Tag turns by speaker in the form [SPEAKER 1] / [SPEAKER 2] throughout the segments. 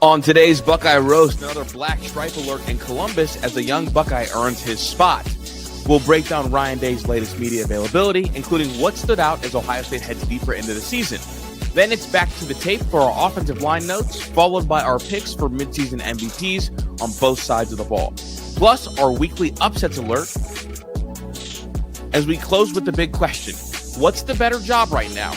[SPEAKER 1] On today's Buckeye Roast, another black stripe alert in Columbus as a young Buckeye earns his spot. We'll break down Ryan Day's latest media availability, including what stood out as Ohio State heads deeper into the season. Then it's back to the tape for our offensive line notes, followed by our picks for midseason MVPs on both sides of the ball. Plus, our weekly upsets alert as we close with the big question. What's the better job right now?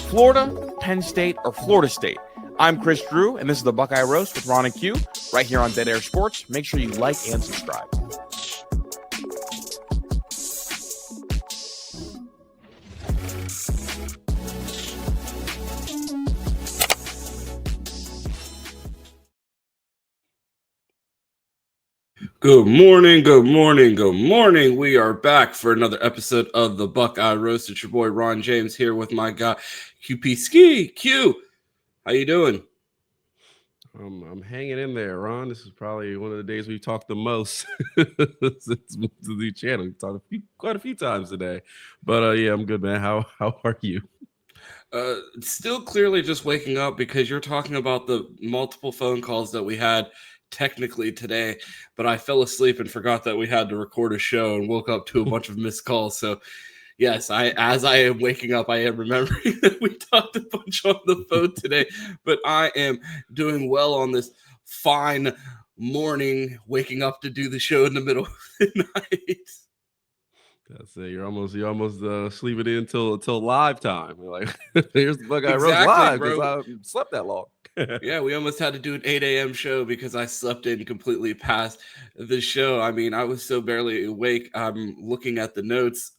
[SPEAKER 1] Florida, Penn State, or Florida State? I'm Chris Drew, and this is the Buckeye Roast with Ron and Q, right here on Dead Air Sports. Make sure you like and subscribe.
[SPEAKER 2] Good morning, good morning, good morning. We are back for another episode of the Buckeye Roast. It's your boy Ron James here with my guy QP Ski. Q, how you doing?
[SPEAKER 3] I'm hanging in there, Ron. This is probably one of the days we've talked the most since the channel. We've talked quite a few times today. But yeah, I'm good, man. How are you?
[SPEAKER 2] Still clearly just waking up because you're talking about the multiple phone calls that we had technically today, but I fell asleep and forgot that we had to record a show and woke up to a bunch of missed calls. So yes, as I am waking up, I am remembering that we talked a bunch on the phone today, but I am doing well on this fine morning, waking up to do the show in the middle of the night.
[SPEAKER 3] That's it. You're almost sleeping in until live time. You're like, here's the Buckeye Roast
[SPEAKER 2] Exactly,
[SPEAKER 3] live
[SPEAKER 2] bro.
[SPEAKER 3] because I slept that long.
[SPEAKER 2] Yeah, we almost had to do an 8 a.m. show because I slept in completely past the show. I mean, I was so barely awake. I'm looking at the notes,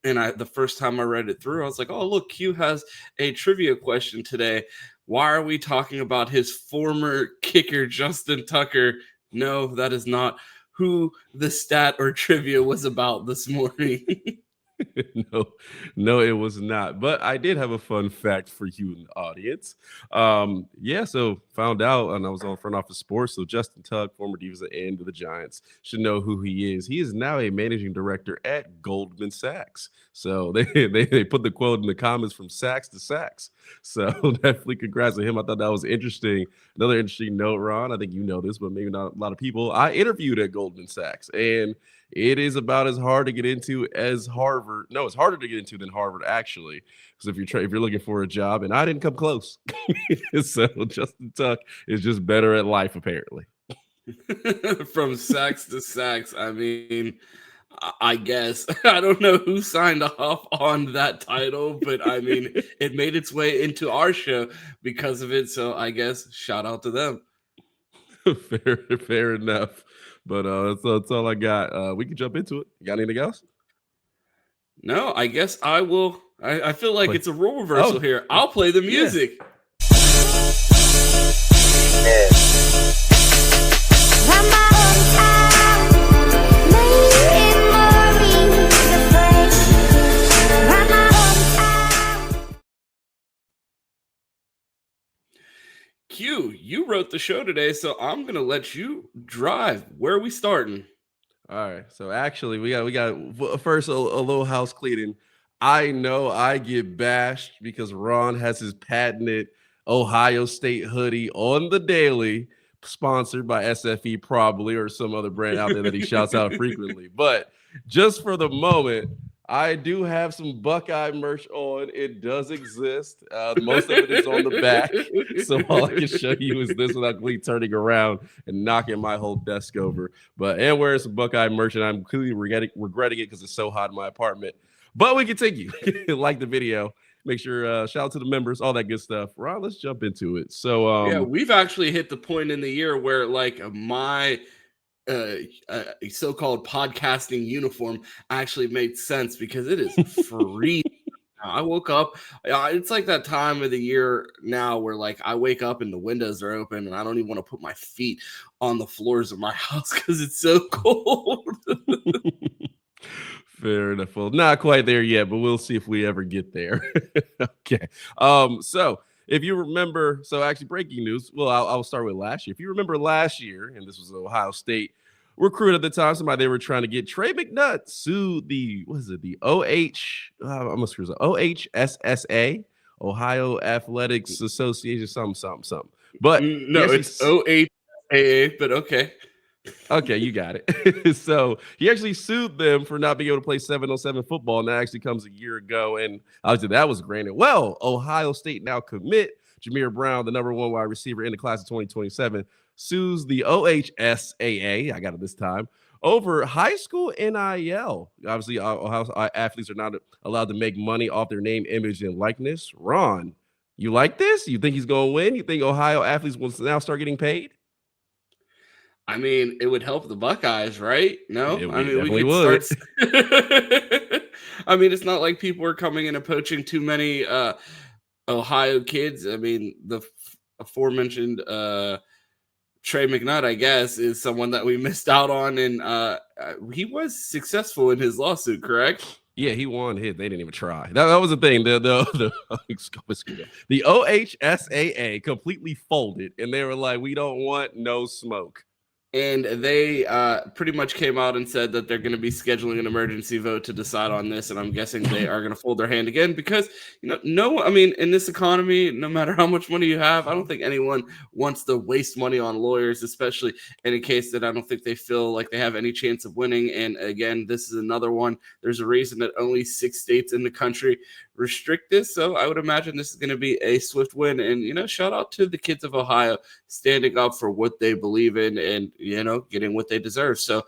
[SPEAKER 2] and the first time I read it through, I was like, oh, look, Q has a trivia question today. Why are we talking about his former kicker, Justin Tucker? No, that is not who the stat or trivia was about this morning.
[SPEAKER 3] No, it was not. But I did have a fun fact for you in the audience. So found out, and I was on Front Office Sports. So Justin Tuck, former defensive end of the Giants, should know who he is. He is now a managing director at Goldman Sachs. So they put the quote in the comments from Sachs to Sachs. So definitely congrats to him. I thought that was interesting. Another interesting note, Ron. I think you know this, but maybe not a lot of people. I interviewed at Goldman Sachs, and it is about as hard to get into as Harvard. No, it's harder to get into than Harvard, actually. Because if you're looking for a job, and I didn't come close. So Justin Tuck is just better at life, apparently.
[SPEAKER 2] From Sachs to Sachs. I mean, I guess. I don't know who signed off on that title, but I mean, it made its way into our show because of it. So I guess shout out to them.
[SPEAKER 3] Fair enough. But that's all I got. We can jump into it. You got anything else?
[SPEAKER 2] No, I guess I will. I feel like it's a role reversal here. I'll play the music.
[SPEAKER 3] Yeah.
[SPEAKER 2] Q, you wrote the show today, so I'm going to let you drive. Where are we starting?
[SPEAKER 3] All right. So actually, we got first a little house cleaning. I know I get bashed because Ron has his patented Ohio State hoodie on the daily, sponsored by SFE probably, or some other brand out there that he shouts out frequently. But just for the moment, I do have some Buckeye merch on. It does exist. Most of it is on the back. So all I can show you is this without completely turning around and knocking my whole desk over. But and wearing some Buckeye merch, and I'm clearly regretting it because it's so hot in my apartment. But we continue. Like the video. Make sure shout out to the members, all that good stuff. Ron, let's jump into it. So
[SPEAKER 2] yeah, we've actually hit the point in the year where like my so-called podcasting uniform actually made sense because it is free. I woke up. It's like that time of the year now where like I wake up and the windows are open and I don't even want to put my feet on the floors of my house because it's so cold.
[SPEAKER 3] Fair enough. Well, not quite there yet, but we'll see if we ever get there. Okay. So if you remember, so actually breaking news. Well, I'll start with last year. If you remember last year, and this was an Ohio State recruit at the time, somebody they were trying to get, Trey McNutt sued the OHSSA, Ohio Athletics Association, something. But
[SPEAKER 2] No, it's OHSAA, but okay.
[SPEAKER 3] Okay, you got it. So he actually sued them for not being able to play 7-on-7 football, and that actually comes a year ago. And obviously that was granted. Well, Ohio State now commit Jameer Brown, the number 1 wide receiver in the class of 2027, sues the OHSAA, I got it this time, over high school NIL. Obviously, Ohio athletes are not allowed to make money off their name, image, and likeness. Ron, you like this? You think he's going to win? You think Ohio athletes will now start getting paid?
[SPEAKER 2] I mean, it would help the Buckeyes, right? No,
[SPEAKER 3] It
[SPEAKER 2] I mean, we
[SPEAKER 3] definitely
[SPEAKER 2] could
[SPEAKER 3] would.
[SPEAKER 2] start. I mean, it's not like people are coming in and poaching too many Ohio kids. I mean, the aforementioned Trey McNutt, I guess, is someone that we missed out on, and he was successful in his lawsuit, correct?
[SPEAKER 3] Yeah, he won his. They didn't even try. That was the thing. The OHSAA completely folded, and they were like, "We don't want no smoke."
[SPEAKER 2] And they pretty much came out and said that they're going to be scheduling an emergency vote to decide on this. And I'm guessing they are going to fold their hand again because, I mean, in this economy, no matter how much money you have, I don't think anyone wants to waste money on lawyers, especially in a case that I don't think they feel like they have any chance of winning. And again, this is another one. There's a reason that only 6 states in the country restrict this. So I would imagine this is going to be a swift win. And, shout out to the kids of Ohio standing up for what they believe in and, getting what they deserve. So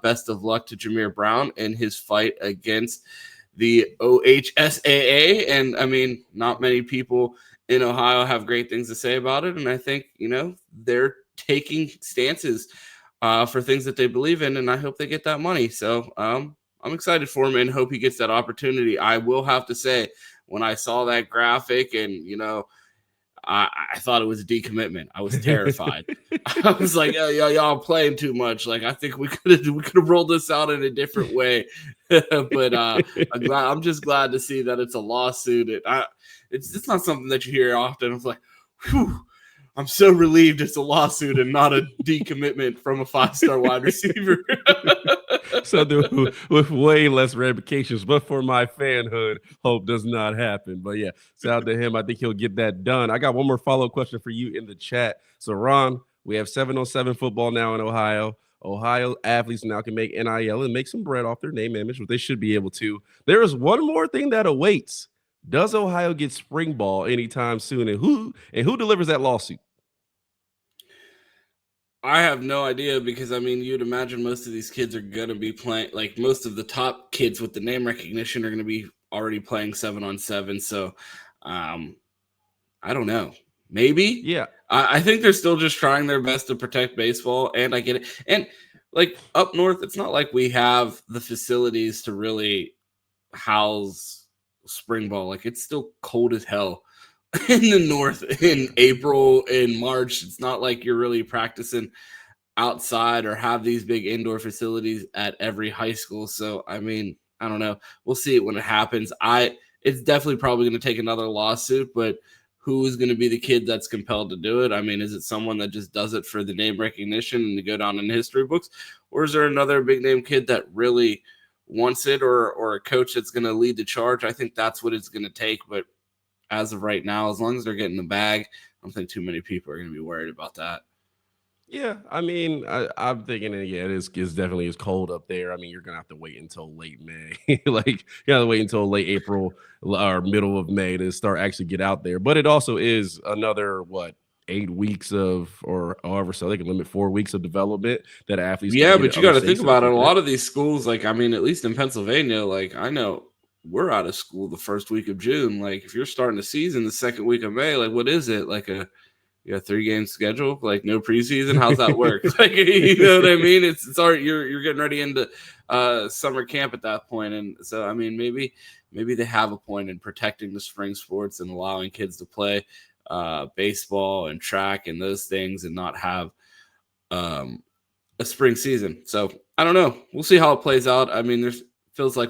[SPEAKER 2] best of luck to Jameer Brown in his fight against the OHSAA. And I mean, not many people in Ohio have great things to say about it. And I think, they're taking stances for things that they believe in. And I hope they get that money. So I'm excited for him and hope he gets that opportunity. I will have to say, when I saw that graphic and, I thought it was a decommitment. I was terrified. I was like, y'all playing too much. Like, I think we could have rolled this out in a different way. But I'm just glad to see that it's a lawsuit. It's not something that you hear often. It's like, whew, I'm so relieved it's a lawsuit and not a decommitment from a 5-star wide receiver.
[SPEAKER 3] Something with way less ramifications, but for my fanhood, hope does not happen. But yeah, shout out to him. I think he'll get that done. I got one more follow-up question for you in the chat. So Ron, we have 7-on-7 football now in Ohio. Ohio athletes now can make NIL and make some bread off their name image, which they should be able to. There is one more thing that awaits. Does Ohio get spring ball anytime soon? And who delivers that lawsuit?
[SPEAKER 2] I have no idea because, I mean, you'd imagine most of these kids are going to be playing, like most of the top kids with the name recognition are going to be already playing 7-on-7. So I don't know. Maybe.
[SPEAKER 3] Yeah.
[SPEAKER 2] I think they're still just trying their best to protect baseball, and I get it. And like up north, it's not like we have the facilities to really house spring ball. Like, it's still cold as hell in the north in April and March. It's not like you're really practicing outside or have these big indoor facilities at every high school. So, I mean, I don't know. We'll see it when it happens. It's definitely probably going to take another lawsuit, but who is going to be the kid that's compelled to do it? I mean, is it someone that just does it for the name recognition and to go down in the history books? Or is there another big name kid that really wants it, or a coach that's going to lead the charge? I think that's what it's going to take. But as of right now, as long as they're getting the bag, I don't think too many people are going to be worried about that.
[SPEAKER 3] Yeah, I mean, I'm thinking, yeah, it is definitely is cold up there. I mean, you're gonna have to wait until late May, like you gotta wait until late April or middle of May to start actually get out there. But it also is another 8 weeks of, or however, so they can limit 4 weeks of development that athletes.
[SPEAKER 2] Yeah, but you got to think about it. A lot of these schools, like, I mean, at least in Pennsylvania, like, I know we're out of school the first week of June. Like, if you're starting the season the second week of May, like, what is it? Like a 3-game schedule, like no preseason? How's that work? Like, you know what I mean? It's already, you're getting ready into summer camp at that point. And so, I mean, maybe they have a point in protecting the spring sports and allowing kids to play baseball and track and those things and not have a spring season. So I don't know. We'll see how it plays out. I mean, feels like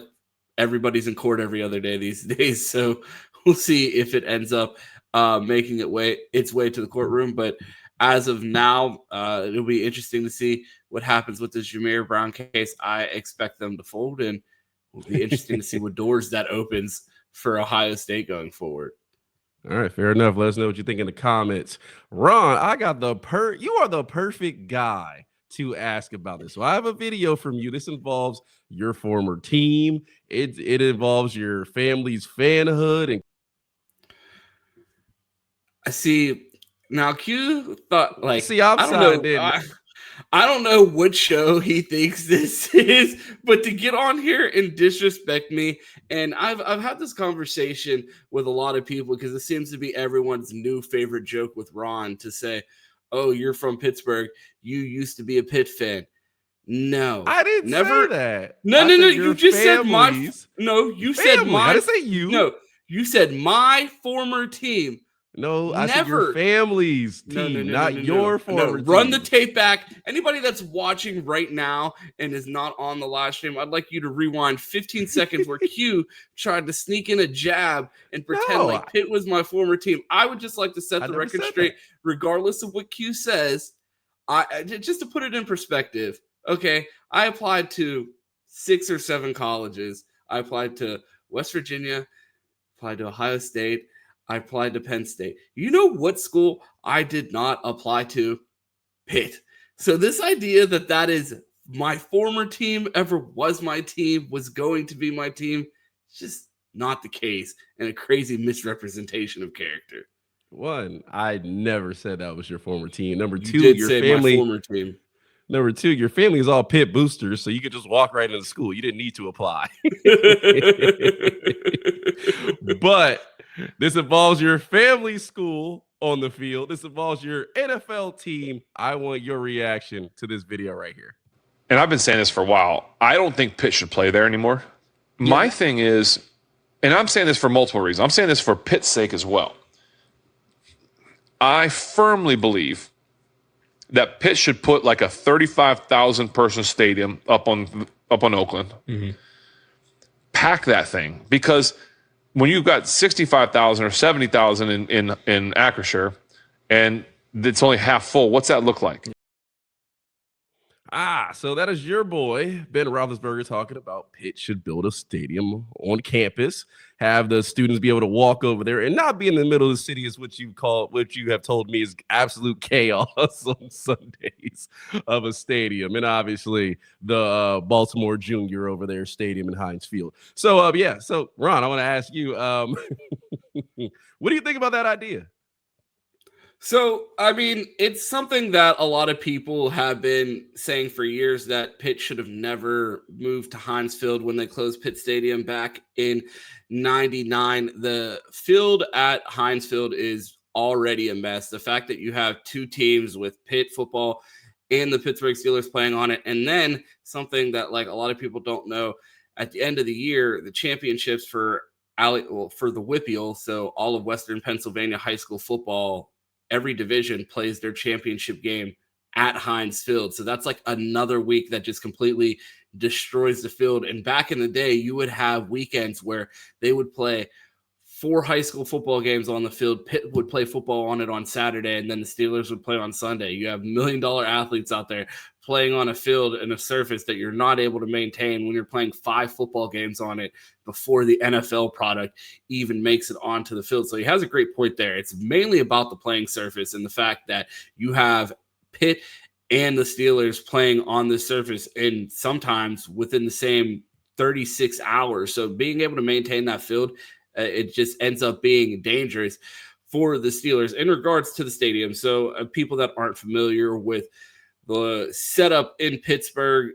[SPEAKER 2] everybody's in court every other day these days. So we'll see if it ends up making its way to the courtroom. But as of now, it'll be interesting to see what happens with this Jameer Brown case. I expect them to fold, and it'll be interesting to see what doors that opens for Ohio State going forward.
[SPEAKER 3] All right, fair enough. Let us know what you think in the comments. Ron, I got you are the perfect guy to ask about this. So I have a video from you. This involves your former team. It involves your family's fanhood. And
[SPEAKER 2] I see. Now, Q thought, like,
[SPEAKER 3] see, I'm
[SPEAKER 2] I don't
[SPEAKER 3] signed
[SPEAKER 2] know.
[SPEAKER 3] in.
[SPEAKER 2] I don't know what show he thinks this is, but to get on here and disrespect me, and I've had this conversation with a lot of people because it seems to be everyone's new favorite joke with Ron to say, "Oh, you're from Pittsburgh. You used to be a Pitt fan." No,
[SPEAKER 3] I didn't
[SPEAKER 2] never.
[SPEAKER 3] say that.
[SPEAKER 2] No,
[SPEAKER 3] I
[SPEAKER 2] no,
[SPEAKER 3] said
[SPEAKER 2] no.
[SPEAKER 3] your
[SPEAKER 2] You just said my.
[SPEAKER 3] families.
[SPEAKER 2] No, you
[SPEAKER 3] Family.
[SPEAKER 2] said my.
[SPEAKER 3] I didn't say you.
[SPEAKER 2] No, you said my former team.
[SPEAKER 3] No, I said your
[SPEAKER 2] Never.
[SPEAKER 3] family's team, not your former team.
[SPEAKER 2] Run the tape back. Anybody that's watching right now and is not on the live stream, I'd like you to rewind 15 seconds where Q tried to sneak in a jab and pretend like Pitt was my former team. I would just like to set the record straight, regardless of what Q says. Just to put it in perspective, okay, I applied to 6 or 7 colleges. I applied to West Virginia, applied to Ohio State, I applied to Penn State. You know what school I did not apply to? Pitt. So this idea that is my former team, ever was my team, was going to be my team, it's just not the case, and a crazy misrepresentation of character.
[SPEAKER 3] One, I never said that was your former team. Number two,
[SPEAKER 2] did
[SPEAKER 3] your
[SPEAKER 2] say
[SPEAKER 3] family.
[SPEAKER 2] My former team.
[SPEAKER 3] Number two, your family is all Pitt boosters, so you could just walk right into school. You didn't need to apply. But this involves your family school on the field. This involves your NFL team. I want your reaction to this video right here.
[SPEAKER 4] And I've been saying this for a while. I don't think Pitt should play there anymore. Yeah. My thing is, and I'm saying this for multiple reasons. I'm saying this for Pitt's sake as well. I firmly believe that Pitt should put like a 35,000 person stadium up on Oakland. Mm-hmm. Pack that thing, because when you've got 65,000 or 70,000 in Acrisure and it's only half full, what's that look like?
[SPEAKER 3] So that is your boy, Ben Roethlisberger, talking about Pitt should build a stadium on campus, have the students be able to walk over there and not be in the middle of the city, is what you have told me is absolute chaos on Sundays of a stadium. And obviously the Baltimore Junior over there stadium in Heinz Field. So, So Ron, I want to ask you, what do you think about that idea?
[SPEAKER 2] So, I mean, it's something that a lot of people have been saying for years, that Pitt should have never moved to Heinz Field when they closed Pitt Stadium back in 99. The field at Heinz Field is already a mess. The fact that you have 2 teams with Pitt football and the Pittsburgh Steelers playing on it, and then something that like a lot of people don't know, at the end of the year, the championships for the WPIAL, so all of Western Pennsylvania high school football, every division plays their championship game at Heinz Field. So that's like another week that just completely destroys the field. And back in the day, you would have weekends where they would play 4 high school football games on the field. Pitt would play football on it on Saturday, and then the Steelers would play on Sunday. You have $1 million athletes out there playing on a field and a surface that you're not able to maintain when you're playing 5 football games on it before the NFL product even makes it onto the field. So he has a great point there. It's mainly about the playing surface and the fact that you have Pitt and the Steelers playing on this surface, and sometimes within the same 36 hours. So being able to maintain that field, it just ends up being dangerous for the Steelers. In regards to the stadium, so people that aren't familiar with the setup in Pittsburgh,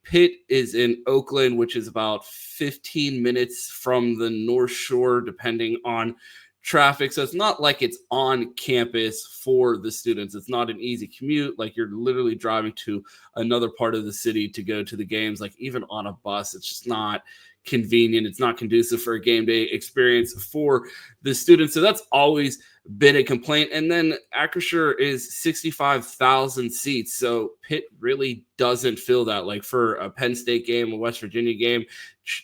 [SPEAKER 2] Pitt is in Oakland, which is about 15 minutes from the North Shore, depending on traffic. So it's not like it's on campus for the students. It's not an easy commute. Like you're literally driving to another part of the city to go to the games. Like even on a bus, it's just not convenient. It's not conducive for a game day experience for the students. So that's always been a complaint. And then Acrisure is 65,000 seats. So Pitt really doesn't feel that. Like for a Penn State game, a West Virginia game,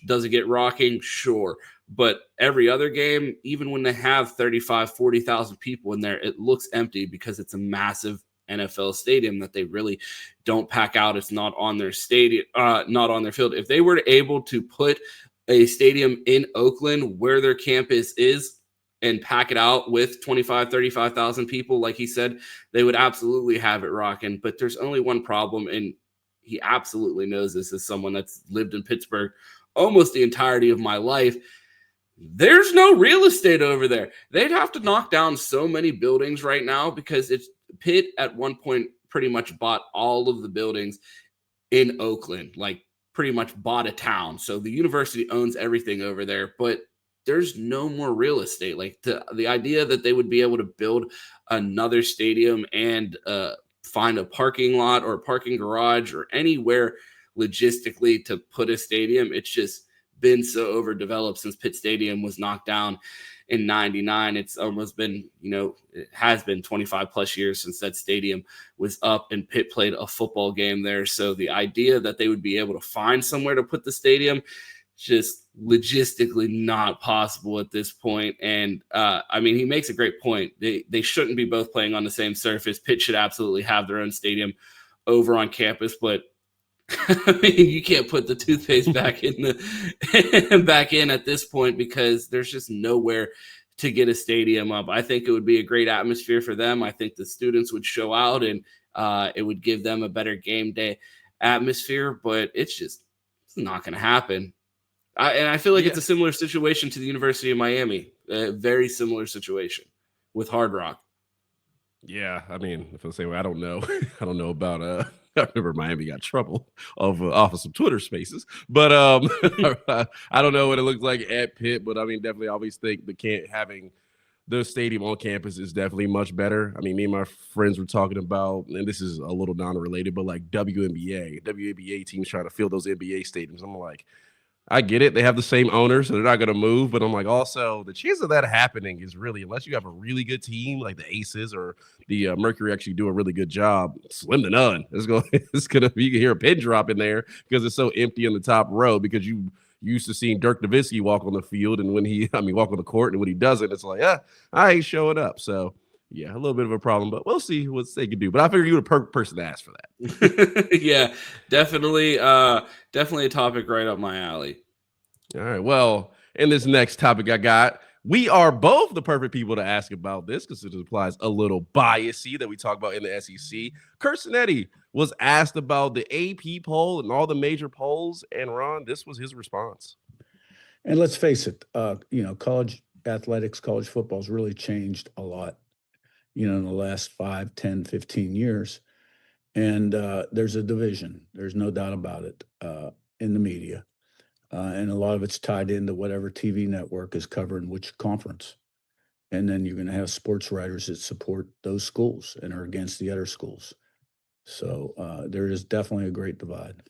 [SPEAKER 2] does it get rocking? Sure. But every other game, even when they have 35, 40,000 people in there, it looks empty because it's a massive NFL stadium that they really don't pack out. It's not on their stadium, not on their field. If they were able to put a stadium in Oakland where their campus is, and pack it out with 25, 35,000 people, like he said, they would absolutely have it rocking. But there's only one problem, and he absolutely knows this as someone that's lived in Pittsburgh almost the entirety of my life. There's no real estate over there. They'd have to knock down so many buildings right now because Pitt at one point pretty much bought all of the buildings in Oakland, like pretty much bought a town. So the university owns everything over there, but there's no more real estate. Like the idea that they would be able to build another stadium and find a parking lot or a parking garage or anywhere logistically to put a stadium, it's just been so overdeveloped since Pitt Stadium was knocked down in 99. It's almost been, it has been 25 plus years since that stadium was up and Pitt played a football game there. So the idea that they would be able to find somewhere to put the stadium, just logistically not possible at this point. And he makes a great point. They shouldn't be both playing on the same surface. Pitt should absolutely have their own stadium over on campus, but you can't put the toothpaste back in at this point because there's just nowhere to get a stadium up. I think it would be a great atmosphere for them. I think the students would show out and it would give them a better game day atmosphere, but it's not going to happen. I feel like it's a similar situation to the University of Miami, a very similar situation with Hard Rock.
[SPEAKER 3] Yeah, I mean, I feel the same way. I don't know. I don't know about I remember Miami got trouble off of some Twitter spaces, but I don't know what it looks like at Pitt, but I mean, definitely always think having the stadium on campus is definitely much better. I mean, me and my friends were talking about, and this is a little non-related, but like WNBA teams trying to fill those NBA stadiums. I'm like, I get it. They have the same owner, so they're not going to move. But I'm like, also, the chance of that happening is really, unless you have a really good team like the Aces or the Mercury actually do a really good job, slim to none. It's gonna be, you can hear a pin drop in there because it's so empty in the top row because you used to seeing Dirk Nowitzki walk on the field, and when walk on the court, and when he doesn't, it's like, I ain't showing up. So yeah, a little bit of a problem, but we'll see what they can do. But I figured you were the perfect person to ask for that.
[SPEAKER 2] Yeah, definitely a topic right up my alley.
[SPEAKER 3] All right. Well, in this next topic I got, we are both the perfect people to ask about this because it applies a little biasy that we talk about in the SEC. Kirk Cignetti was asked about the AP poll and all the major polls, and Ron, this was his response.
[SPEAKER 5] And let's face it, college athletics, college football has really changed a lot, in the last 5, 10, 15 years. And there's a division. There's no doubt about it in the media. And a lot of it's tied into whatever TV network is covering which conference. And then you're going to have sports writers that support those schools and are against the other schools. So there is definitely a great divide.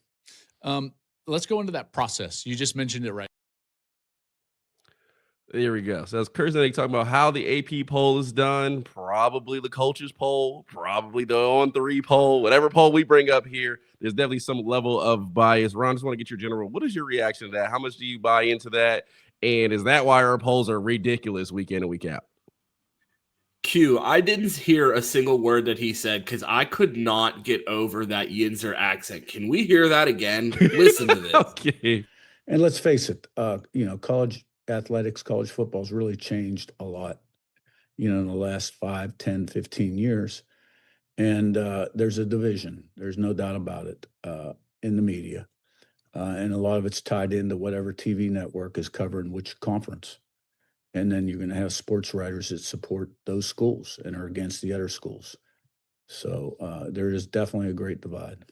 [SPEAKER 6] Let's go into that process. You just mentioned it right.
[SPEAKER 3] There we go. So that's Kirk Cignetti talking about how the AP poll is done, probably the coaches poll, probably the On3 poll, whatever poll we bring up here. There's definitely some level of bias. Ron, I just want to get your general. What is your reaction to that? How much do you buy into that? And is that why our polls are ridiculous week in and week out?
[SPEAKER 2] Q, I didn't hear a single word that he said because I could not get over that Yinzer accent. Can we hear that again? Listen to this.
[SPEAKER 3] Okay.
[SPEAKER 5] And let's face it, college athletics, college football has really changed a lot, in the last 5, 10, 15 years. And there's a division. There's no doubt about it in the media. And a lot of it's tied into whatever TV network is covering which conference. And then you're going to have sports writers that support those schools and are against the other schools. So there is definitely a great divide.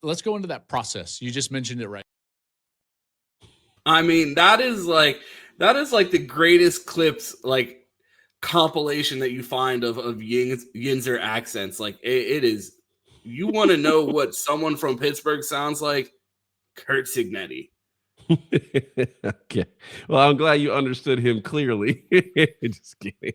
[SPEAKER 6] Let's go into that process. You just mentioned it right.
[SPEAKER 2] I mean, that is like the greatest clips, like compilation that you find of Yinzer accents. Like it is, you want to know what someone from Pittsburgh sounds like? Kirk Cignetti.
[SPEAKER 3] Okay. Well, I'm glad you understood him clearly. Just kidding.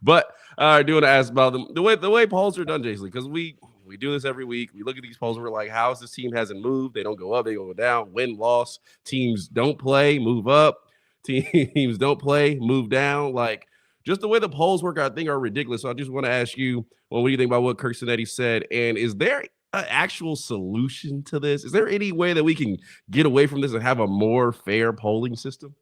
[SPEAKER 3] But I do want to ask about the way polls are done, Jason, because we do this every week. We look at these polls and we're like, how is this team hasn't moved? They don't go up, they go down, win, loss. Teams don't play, move up. Teams don't play, move down. Like, just the way the polls work, I think, are ridiculous. So I just want to ask you, well, what do you think about what Kirk Cignetti said? And is there an actual solution to this? Is there any way that we can get away from this and have a more fair polling system?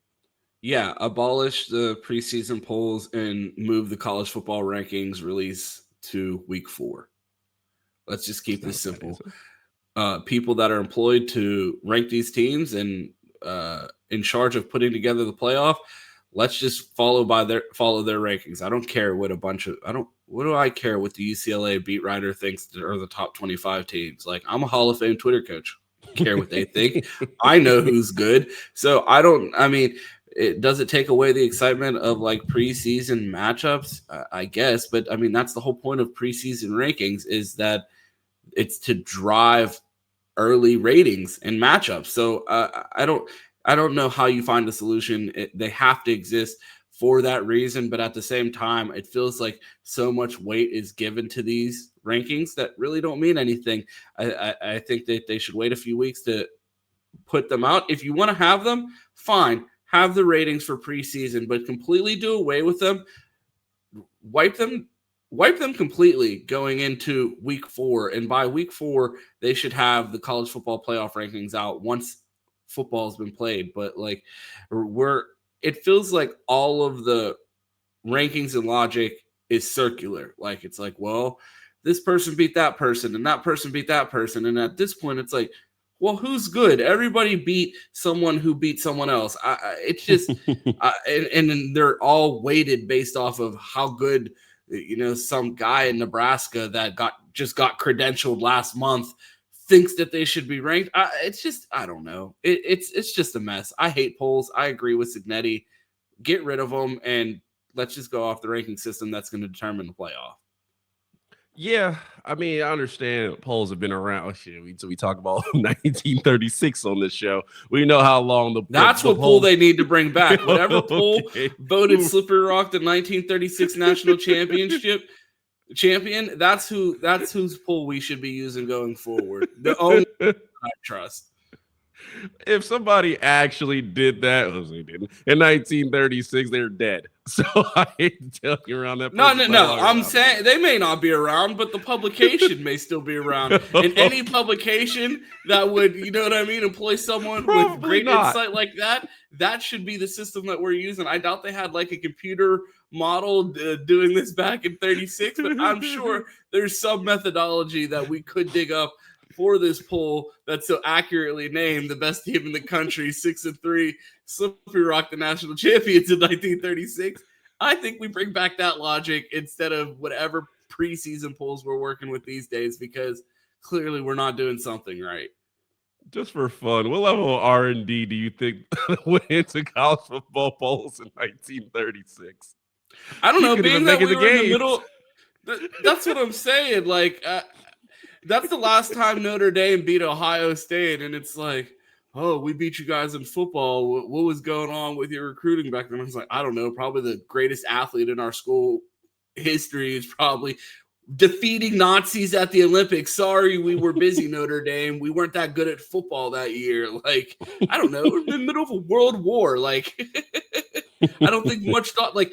[SPEAKER 2] Yeah, abolish the preseason polls and move the college football rankings release to week 4. Let's just keep this simple. People that are employed to rank these teams and in charge of putting together the playoff, let's just follow their rankings. I don't care what what do I care what the UCLA beat writer thinks are the top 25 teams? Like, I'm a Hall of Fame Twitter coach. I don't care what they think. I know who's good. So does it take away the excitement of like preseason matchups? I guess, but I mean, that's the whole point of preseason rankings, is that it's to drive early ratings and matchups. So I don't know how you find a solution. They have to exist for that reason, but at the same time, it feels like so much weight is given to these rankings that really don't mean anything. I think that they should wait a few weeks to put them out. If you want to have them, fine. Have the ratings for preseason, but completely do away with them. Wipe them completely going into week 4. And by week 4, they should have the college football playoff rankings out once football has been played. But like, it feels like all of the rankings and logic is circular. Like, it's like, well, this person beat that person and that person beat that person. And at this point, it's like, well, who's good? Everybody beat someone who beat someone else. It's just, and they're all weighted based off of how good, some guy in Nebraska that got credentialed last month thinks that they should be ranked. It's just, I don't know. It's just a mess. I hate polls. I agree with Cignetti. Get rid of them and let's just go off the ranking system that's going to determine the playoff.
[SPEAKER 3] Yeah, I mean, I understand polls have been around. So we talk about 1936 on this show. We know how long
[SPEAKER 2] that's what poll they need to bring back. Whatever poll voted Slippery Rock the 1936 national champion. That's whose poll we should be using going forward. The only I trust.
[SPEAKER 3] If somebody actually did that, in 1936, they're dead. So I hate to tell you around that.
[SPEAKER 2] No. I'm saying they may not be around, but the publication may still be around. And any publication that would, employ someone with great insight like that should be the system that we're using. I doubt they had like a computer model doing this back in 36, but I'm sure there's some methodology that we could dig up for this poll that's so accurately named the best team in the country, 6-3, Slippery Rock, the national champions in 1936. I think we bring back that logic instead of whatever preseason polls we're working with these days, because clearly we're not doing something right.
[SPEAKER 3] Just for fun, what level of R&D do you think went into college football polls in 1936?
[SPEAKER 2] I don't know, being that we were in the middle. That's what I'm saying. Like, that's the last time Notre Dame beat Ohio State, and it's like, oh, we beat you guys in football. What was going on with your recruiting back then? I was like, I don't know. Probably the greatest athlete in our school history is probably defeating Nazis at the Olympics. Sorry, we were busy, Notre Dame. We weren't that good at football that year. Like, I don't know. We're in the middle of a world war. Like, I don't think much thought. Like,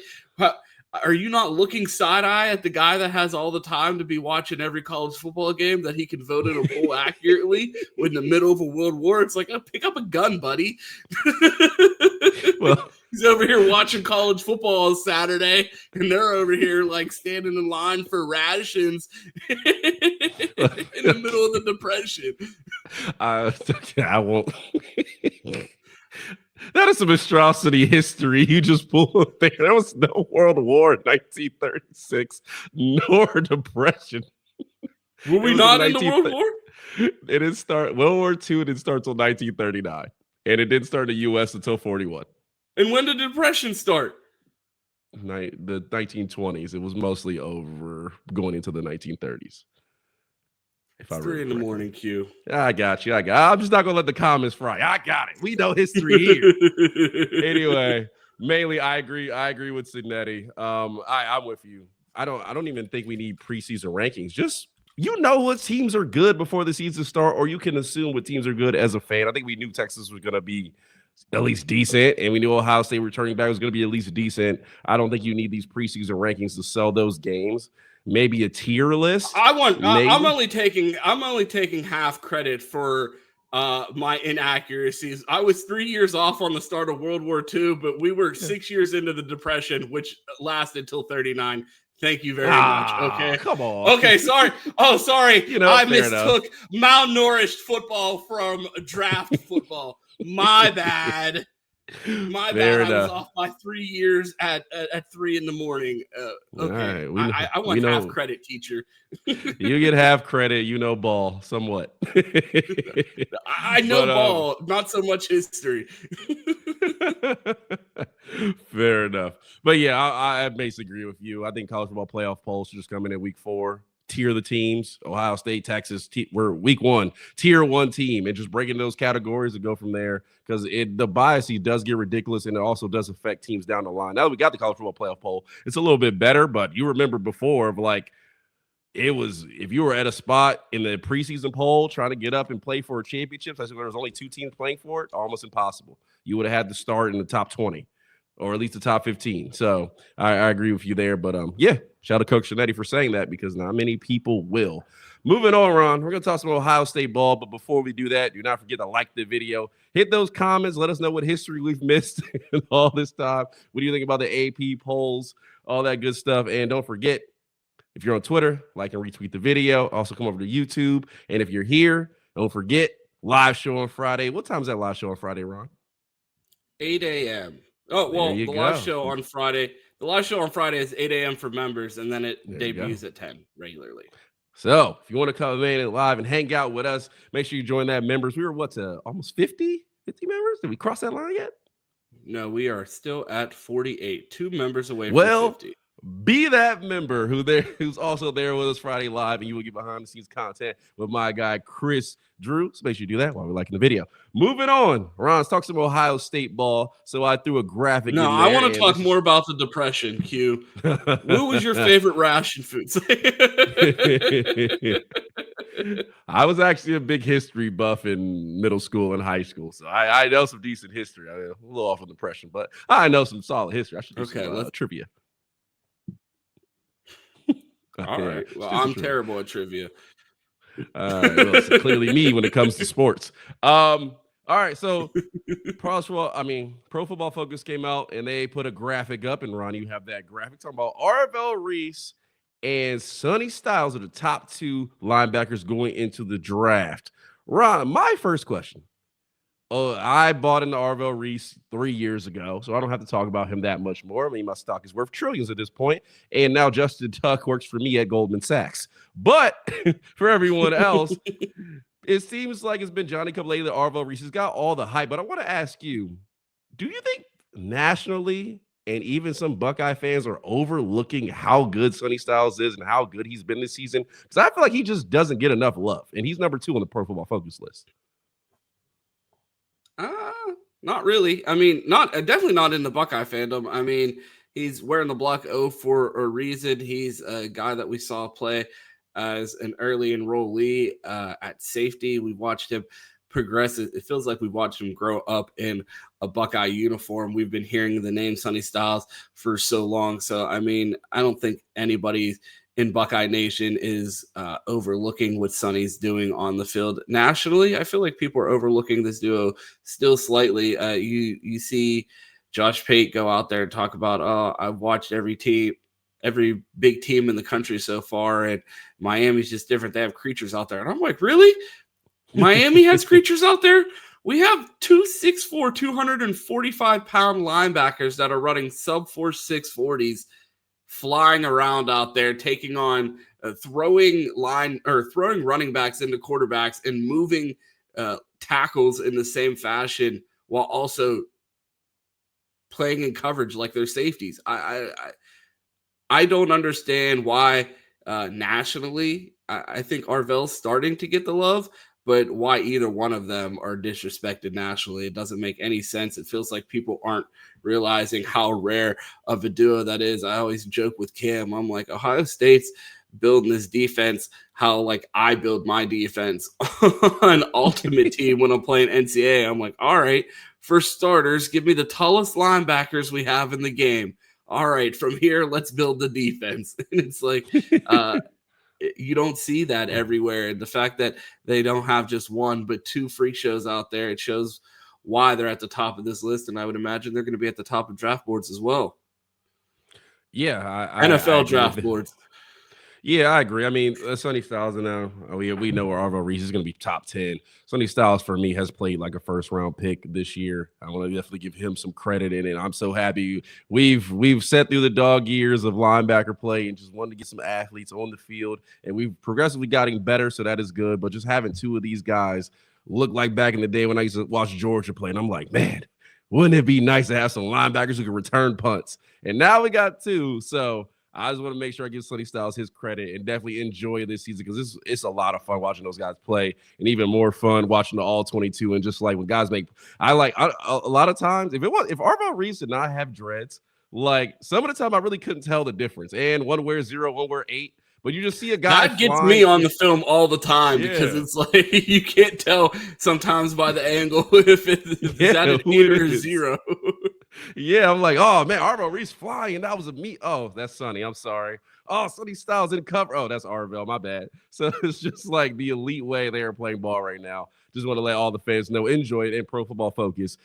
[SPEAKER 2] are you not looking side-eye at the guy that has all the time to be watching every college football game that he can vote in a poll accurately in the middle of a world war? It's like, pick up a gun, buddy.
[SPEAKER 3] Well,
[SPEAKER 2] he's over here watching college football on Saturday, and they're over here like standing in line for rations in the middle of the Depression.
[SPEAKER 3] I won't. That is some atrocity history you just pulled up there. There was no World War in 1936, nor Depression.
[SPEAKER 2] Were we not in the World War?
[SPEAKER 3] It didn't start World War II. It didn't start until 1939, and it didn't start in the U.S. until 41.
[SPEAKER 2] And when did the Depression start?
[SPEAKER 3] The 1920s. It was mostly over going into the 1930s.
[SPEAKER 2] It's 3 in the morning, Q.
[SPEAKER 3] I got you. I'm just not going to let the comments fry. I got it. We know history here. Anyway, mainly I agree with Cignetti. I'm with you. I don't even think we need preseason rankings. Just, what teams are good before the season start, or you can assume what teams are good as a fan. I think we knew Texas was going to be at least decent, and we knew Ohio State returning back was going to be at least decent. I don't think you need these preseason rankings to sell those games. Maybe a tier list.
[SPEAKER 2] I'm only taking half credit for my inaccuracies. I was 3 years off on the start of World War II, but we were 6 years into the Depression, which lasted till 39. Thank you very much. Okay.
[SPEAKER 3] Come on.
[SPEAKER 2] Okay. Sorry. Oh, sorry. I mistook malnourished football from draft football. My bad. My bad. I was off by 3 years at 3 in the morning. Okay. Right. I want half credit, teacher.
[SPEAKER 3] You get half credit. You know ball somewhat.
[SPEAKER 2] I know ball, not so much history.
[SPEAKER 3] Fair enough. But yeah, I basically agree with you. I think college football playoff polls should just come in at week 4. Tier the teams. Ohio State, Texas, we're week 1, tier 1 team, and just breaking those categories and go from there, because the bias does get ridiculous, and it also does affect teams down the line. Now that we got the college football playoff poll, it's a little bit better, but you remember before of like, it was, if you were at a spot in the preseason poll trying to get up and play for a championship, I said there was only 2 teams playing for it, almost impossible. You would have had to start in the top 20 or at least the top 15. So I agree with you there. But yeah, shout out to Coach Cignetti for saying that, because not many people will. Moving on, Ron, we're going to talk some Ohio State ball. But before we do that, do not forget to like the video. Hit those comments. Let us know what history we've missed in all this time. What do you think about the AP polls, all that good stuff? And don't forget, if you're on Twitter, like and retweet the video. Also come over to YouTube. And if you're here, don't forget, live show on Friday. What time is that live show on Friday, Ron?
[SPEAKER 2] 8 a.m. Oh, well, the live show on Friday. The live show on Friday is 8 a.m. for members, and then it debuts at 10 regularly.
[SPEAKER 3] So if you want to come in and live and hang out with us, make sure you join that members. We were almost 50 members? Did we cross that line yet?
[SPEAKER 2] No, we are still at 48. 2 members away from 50.
[SPEAKER 3] Be that member who's also there with us Friday live, and you will get behind the scenes content with my guy Chris Drew. So make sure you do that while we're liking the video. Moving on, Ron, let's talk some Ohio State ball. So I threw a graphic in there.
[SPEAKER 2] I want to talk more about the Depression, Q. What was your favorite ration foods?
[SPEAKER 3] I was actually a big history buff in middle school and high school, so I know some decent history. I mean, a little off on Depression, but I know some solid history. I should do some trivia.
[SPEAKER 2] All right. Well, I'm terrible at trivia.
[SPEAKER 3] All right. Well, it's clearly me when it comes to sports. All right. So Pro Football Focus came out and they put a graphic up. And Ron, you have that graphic talking about Arvell Reese and Sonny Styles are the top 2 linebackers going into the draft. Ron, my first question. I bought into Arvell Reese 3 years ago, so I don't have to talk about him that much more. I mean, my stock is worth trillions at this point, and now Justin Tuck works for me at Goldman Sachs. But for everyone else, it seems like it's been Johnny Come Lately that Arvell Reese has got all the hype. But I want to ask you, do you think nationally and even some Buckeye fans are overlooking how good Sonny Styles is and how good he's been this season? Because I feel like he just doesn't get enough love, and he's number 2 on the Pro Football Focus list.
[SPEAKER 2] Not really. I mean, definitely not in the Buckeye fandom. I mean, he's wearing the block O for a reason. He's a guy that we saw play as an early enrollee at safety. We watched him progress. It feels like we watched him grow up in a Buckeye uniform. We've been hearing the name Sonny Styles for so long. So, I mean, I don't think anybody in Buckeye Nation is overlooking what Sonny's doing on the field. Nationally, I feel like people are overlooking this duo still slightly. You see Josh Pate go out there and talk about, I've watched every big team in the country so far, and Miami's just different. They have creatures out there. And I'm like, really? Miami has creatures out there? We have 2 6'4", 245-pound linebackers that are running sub-4.6 40s, flying around out there, taking on throwing running backs into quarterbacks and moving tackles in the same fashion while also playing in coverage like they're safeties. I don't understand why nationally I think Arvell's starting to get the love, but why either one of them are disrespected nationally, it doesn't make any sense. It feels like people aren't realizing how rare of a duo that is. I always joke with Cam. I'm like, Ohio State's building this defense how like I build my defense on Ultimate Team when I'm playing NCAA. I'm like, all right, for starters, give me the tallest linebackers we have in the game. All right, from here, let's build the defense. And it's like, you don't see that everywhere. And the fact that they don't have just one, but two freak shows out there, it shows why they're at the top of this list. And I would imagine they're going to be at the top of draft boards as well.
[SPEAKER 3] Yeah,
[SPEAKER 2] NFL draft boards.
[SPEAKER 3] Yeah, I agree. I mean, Sonny Styles now, we know where Arvo Reese is going to be top 10. Sonny Styles, for me, has played like a first-round pick this year. I want to definitely give him some credit in it. I'm so happy. We've sat through the dog years of linebacker play and just wanted to get some athletes on the field, and we've progressively gotten better, so that is good. But just having two of these guys look like back in the day when I used to watch Georgia play, and I'm like, man, wouldn't it be nice to have some linebackers who can return punts? And now we got two, so I just want to make sure I give Sonny Styles his credit and definitely enjoy this season because it's a lot of fun watching those guys play, and even more fun watching the all 22. And just like when guys make, a lot of times if Arvo Reese did not have dreads, like some of the time I really couldn't tell the difference. And one wears 0, one wears 8. But you just see a guy
[SPEAKER 2] that gets me on the film all the time because it's like you can't tell sometimes by the angle if it's at an 8 or 0.
[SPEAKER 3] Yeah, I'm like, oh man, Arvo Reese flying, and that was a me. Oh, that's Sonny. I'm sorry. Oh, Sonny Styles in cover. Oh, that's Arvell. My bad. So it's just like the elite way they are playing ball right now. Just want to let all the fans know, enjoy it in Pro Football Focus.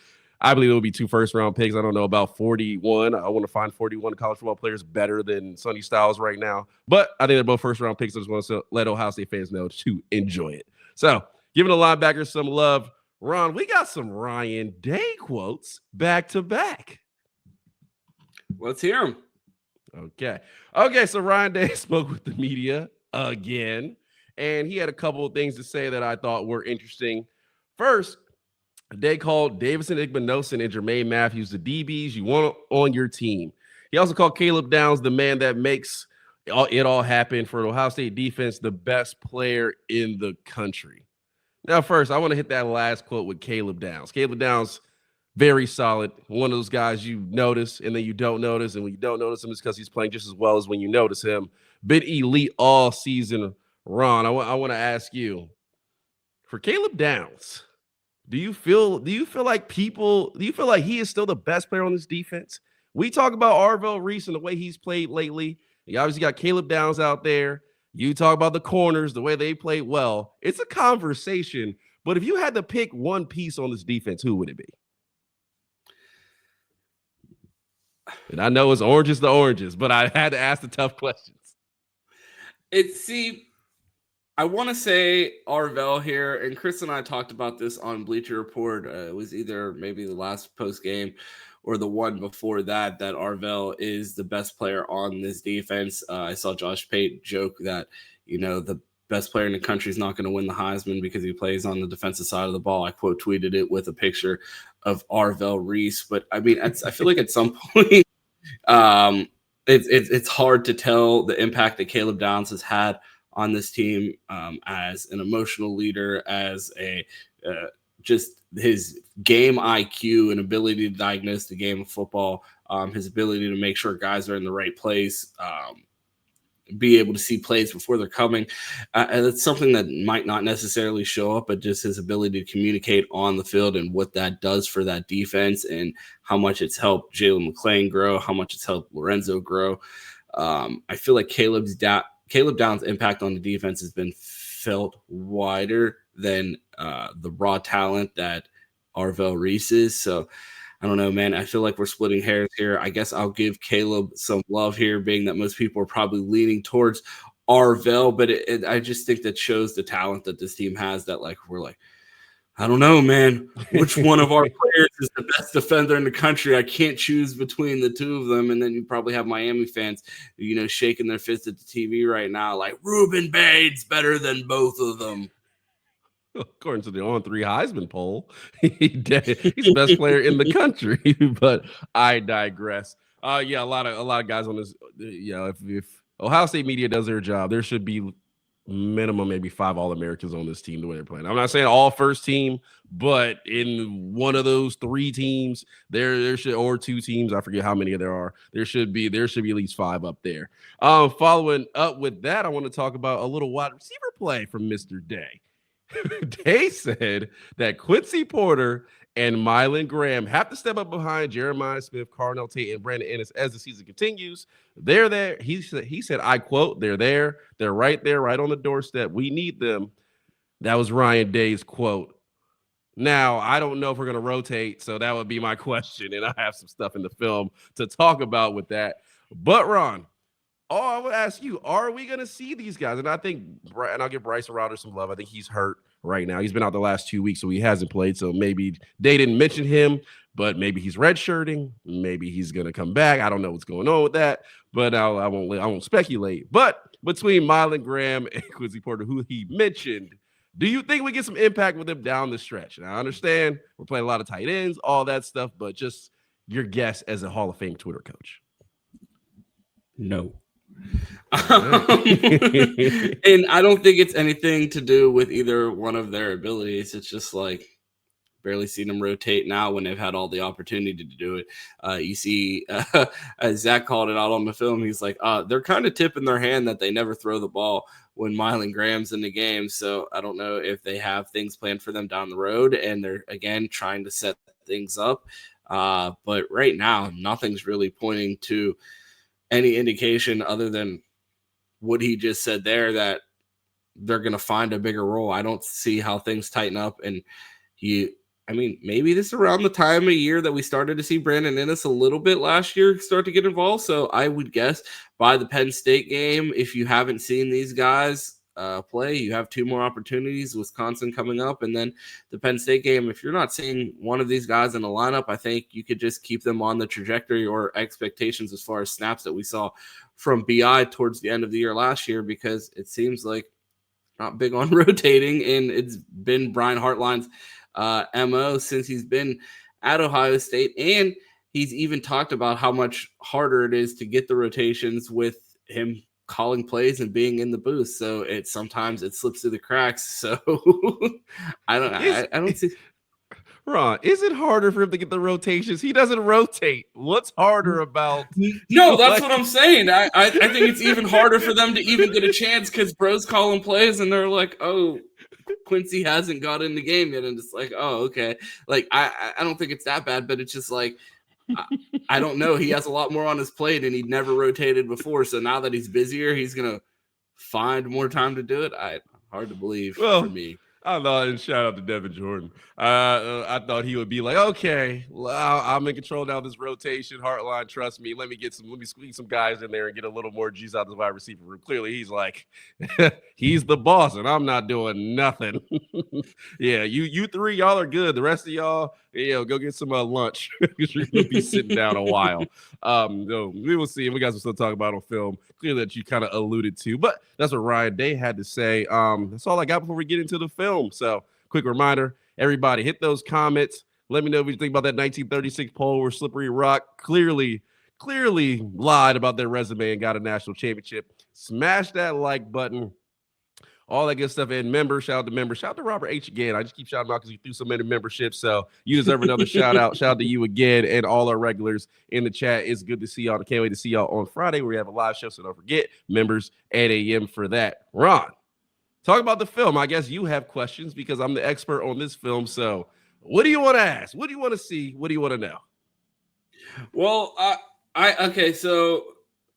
[SPEAKER 3] I believe it will be 2 first-round picks. I don't know about 41. I want to find 41 college football players better than Sonny Styles right now. But I think they're both first-round picks. I just want to let Ohio State fans know to enjoy it. So giving the linebackers some love. Ron, we got some Ryan Day quotes back-to-back.
[SPEAKER 2] Let's hear them.
[SPEAKER 3] Okay, so Ryan Day spoke with the media again, and he had a couple of things to say that I thought were interesting. First, Day called Davison Igbinosun and Jermaine Matthews the DBs you want on your team. He also called Caleb Downs the man that makes it all happen for the Ohio State defense, the best player in the country. Now, first, I want to hit that last quote with Caleb Downs. Caleb Downs, very solid. One of those guys you notice and then you don't notice. And when you don't notice him, it's because he's playing just as well as when you notice him. Been elite all season. Ron, I want to ask you, for Caleb Downs, do you feel like he is still the best player on this defense? We talk about Arvo Reese and the way he's played lately. You obviously got Caleb Downs out there. You talk about the corners, the way they played well. It's a conversation. But if you had to pick one piece on this defense, who would it be? And I know it's oranges to oranges, but I had to ask the tough questions.
[SPEAKER 2] I want to say Arvell here, and Chris and I talked about this on Bleacher Report. It was either maybe the last post game or the one before that Arvell is the best player on this defense. I saw Josh Pate joke that, the best player in the country is not going to win the Heisman because he plays on the defensive side of the ball. I quote tweeted it with a picture of Arvell Reese. But I mean, I feel like at some point it's hard to tell the impact that Caleb Downs has had on this team as an emotional leader, as a just his game IQ and ability to diagnose the game of football, his ability to make sure guys are in the right place, be able to see plays before they're coming. And it's something that might not necessarily show up, but just his ability to communicate on the field and what that does for that defense and how much it's helped Jalen McClain grow, how much it's helped Lorenzo grow. I feel like Caleb Downs' impact on the defense has been felt wider than the raw talent that Arvell Reese is. So I don't know, man. I feel like we're splitting hairs here. I guess I'll give Caleb some love here, being that most people are probably leaning towards Arvell, but I just think that shows the talent that this team has, that we're like, I don't know, man, which one of our players is the best defender in the country? I can't choose between the two of them. And then you probably have Miami fans, shaking their fists at the TV right now, like Ruben Bade's better than both of them.
[SPEAKER 3] According to the On3 Heisman poll, he's the best player in the country. But I digress. A lot of guys on this. If Ohio State media does their job, there should be minimum maybe 5 All-Americans on this team the way they're playing. I'm not saying all first team, but in one of those 3 teams, there should, or 2 teams, I forget how many there are. There should be at least 5 up there. Following up with that, I want to talk about a little wide receiver play from Mr. Day. Day said that Quincy Porter and Mylan Graham have to step up behind Jeremiah Smith, Carnell Tate, and Brandon Ennis as the season continues. They're there. He said, I quote, they're there. They're right there, right on the doorstep. We need them. That was Ryan Day's quote. Now, I don't know if we're going to rotate, so that would be my question, and I have some stuff in the film to talk about with that. But, Ron, I would ask you, are we going to see these guys? And I think, and I'll give Bryce Rauter some love. I think he's hurt right now. He's been out the last 2 weeks, so he hasn't played. So maybe they didn't mention him, but maybe he's redshirting. Maybe he's going to come back. I don't know what's going on with that, but I won't speculate. But between Mylan Graham and Quincy Porter, who he mentioned, do you think we get some impact with him down the stretch? And I understand we're playing a lot of tight ends, all that stuff, but just your guess as a Hall of Fame Twitter coach.
[SPEAKER 2] No. And I don't think it's anything to do with either one of their abilities. It's just like barely seen them rotate now when they've had all the opportunity to do it. You see, as Zach called it out on the film, he's like, they're kind of tipping their hand that they never throw the ball when Mylan Graham's in the game. So I don't know if they have things planned for them down the road and they're, again, trying to set things up. But right now, nothing's really pointing to any indication other than what he just said there, that they're going to find a bigger role. I don't see how things tighten up. And maybe this is around the time of year that we started to see Brandon Ennis a little bit last year start to get involved. So I would guess by the Penn State game, if you haven't seen these guys play, you have 2 more opportunities, Wisconsin coming up, and then the Penn State game. If you're not seeing one of these guys in the lineup, I think you could just keep them on the trajectory or expectations as far as snaps that we saw from BI towards the end of the year last year, because it seems like not big on rotating, and it's been Brian Hartline's MO since he's been at Ohio State. And he's even talked about how much harder it is to get the rotations with him calling plays and being in the booth. So sometimes it slips through the cracks. So I don't see.
[SPEAKER 3] Ron, is it harder for him to get the rotations? He doesn't rotate. What's harder about?
[SPEAKER 2] No, that's what I'm saying. I think it's even harder for them to even get a chance because bro's calling plays and they're like, oh, Quincy hasn't got in the game yet. And it's like, oh, okay. Like, I don't think it's that bad, but it's just like, I don't know. He has a lot more on his plate and he'd never rotated before. So now that he's busier, he's going to find more time to do it. Hard to believe for me.
[SPEAKER 3] I thought, and shout out to Devin Jordan. I thought he would be like, okay, I'm in control now of this rotation. Heartline, trust me. Let me squeeze some guys in there and get a little more juice out of the wide receiver room. Clearly, he's like, he's the boss, and I'm not doing nothing. Yeah, you 3, y'all are good. The rest of y'all, go get some lunch because you're going to be sitting down a while. So we will see. We got some stuff to talk about on film. Clearly that you kind of alluded to, but that's what Ryan Day had to say. That's all I got before we get into the film. So quick reminder, everybody hit those comments. Let me know what you think about that 1936 poll where Slippery Rock clearly lied about their resume and got a national championship. Smash that like button. All that good stuff. And members, shout out to members. Shout out to Robert H. again. I just keep shouting out because you threw so many memberships. So you deserve another shout out. Shout out to you again and all our regulars in the chat. It's good to see y'all. I can't wait to see y'all on Friday where we have a live show. So don't forget, members at AM for that. Ron, talk about the film. I guess you have questions because I'm the expert on this film. So what do you want to ask? What do you want to see? What do you want to know?
[SPEAKER 2] Well, okay, so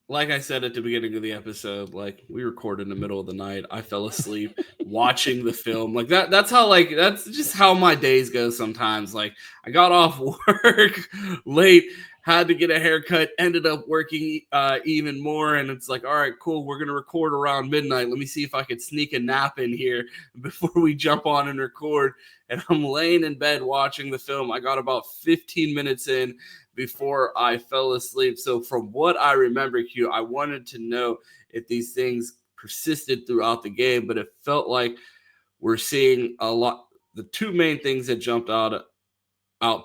[SPEAKER 2] like I said at the beginning of the episode, like we recorded in the middle of the night. I fell asleep watching the film. Like that's just how my days go sometimes. Like I got off work late, had to get a haircut, ended up working even more. And it's like, all right, cool. We're going to record around midnight. Let me see if I could sneak a nap in here before we jump on and record. And I'm laying in bed watching the film. I got about 15 minutes in before I fell asleep. So from what I remember, Q, I wanted to know if these things persisted throughout the game, but it felt like we're seeing a lot. The 2 main things that jumped out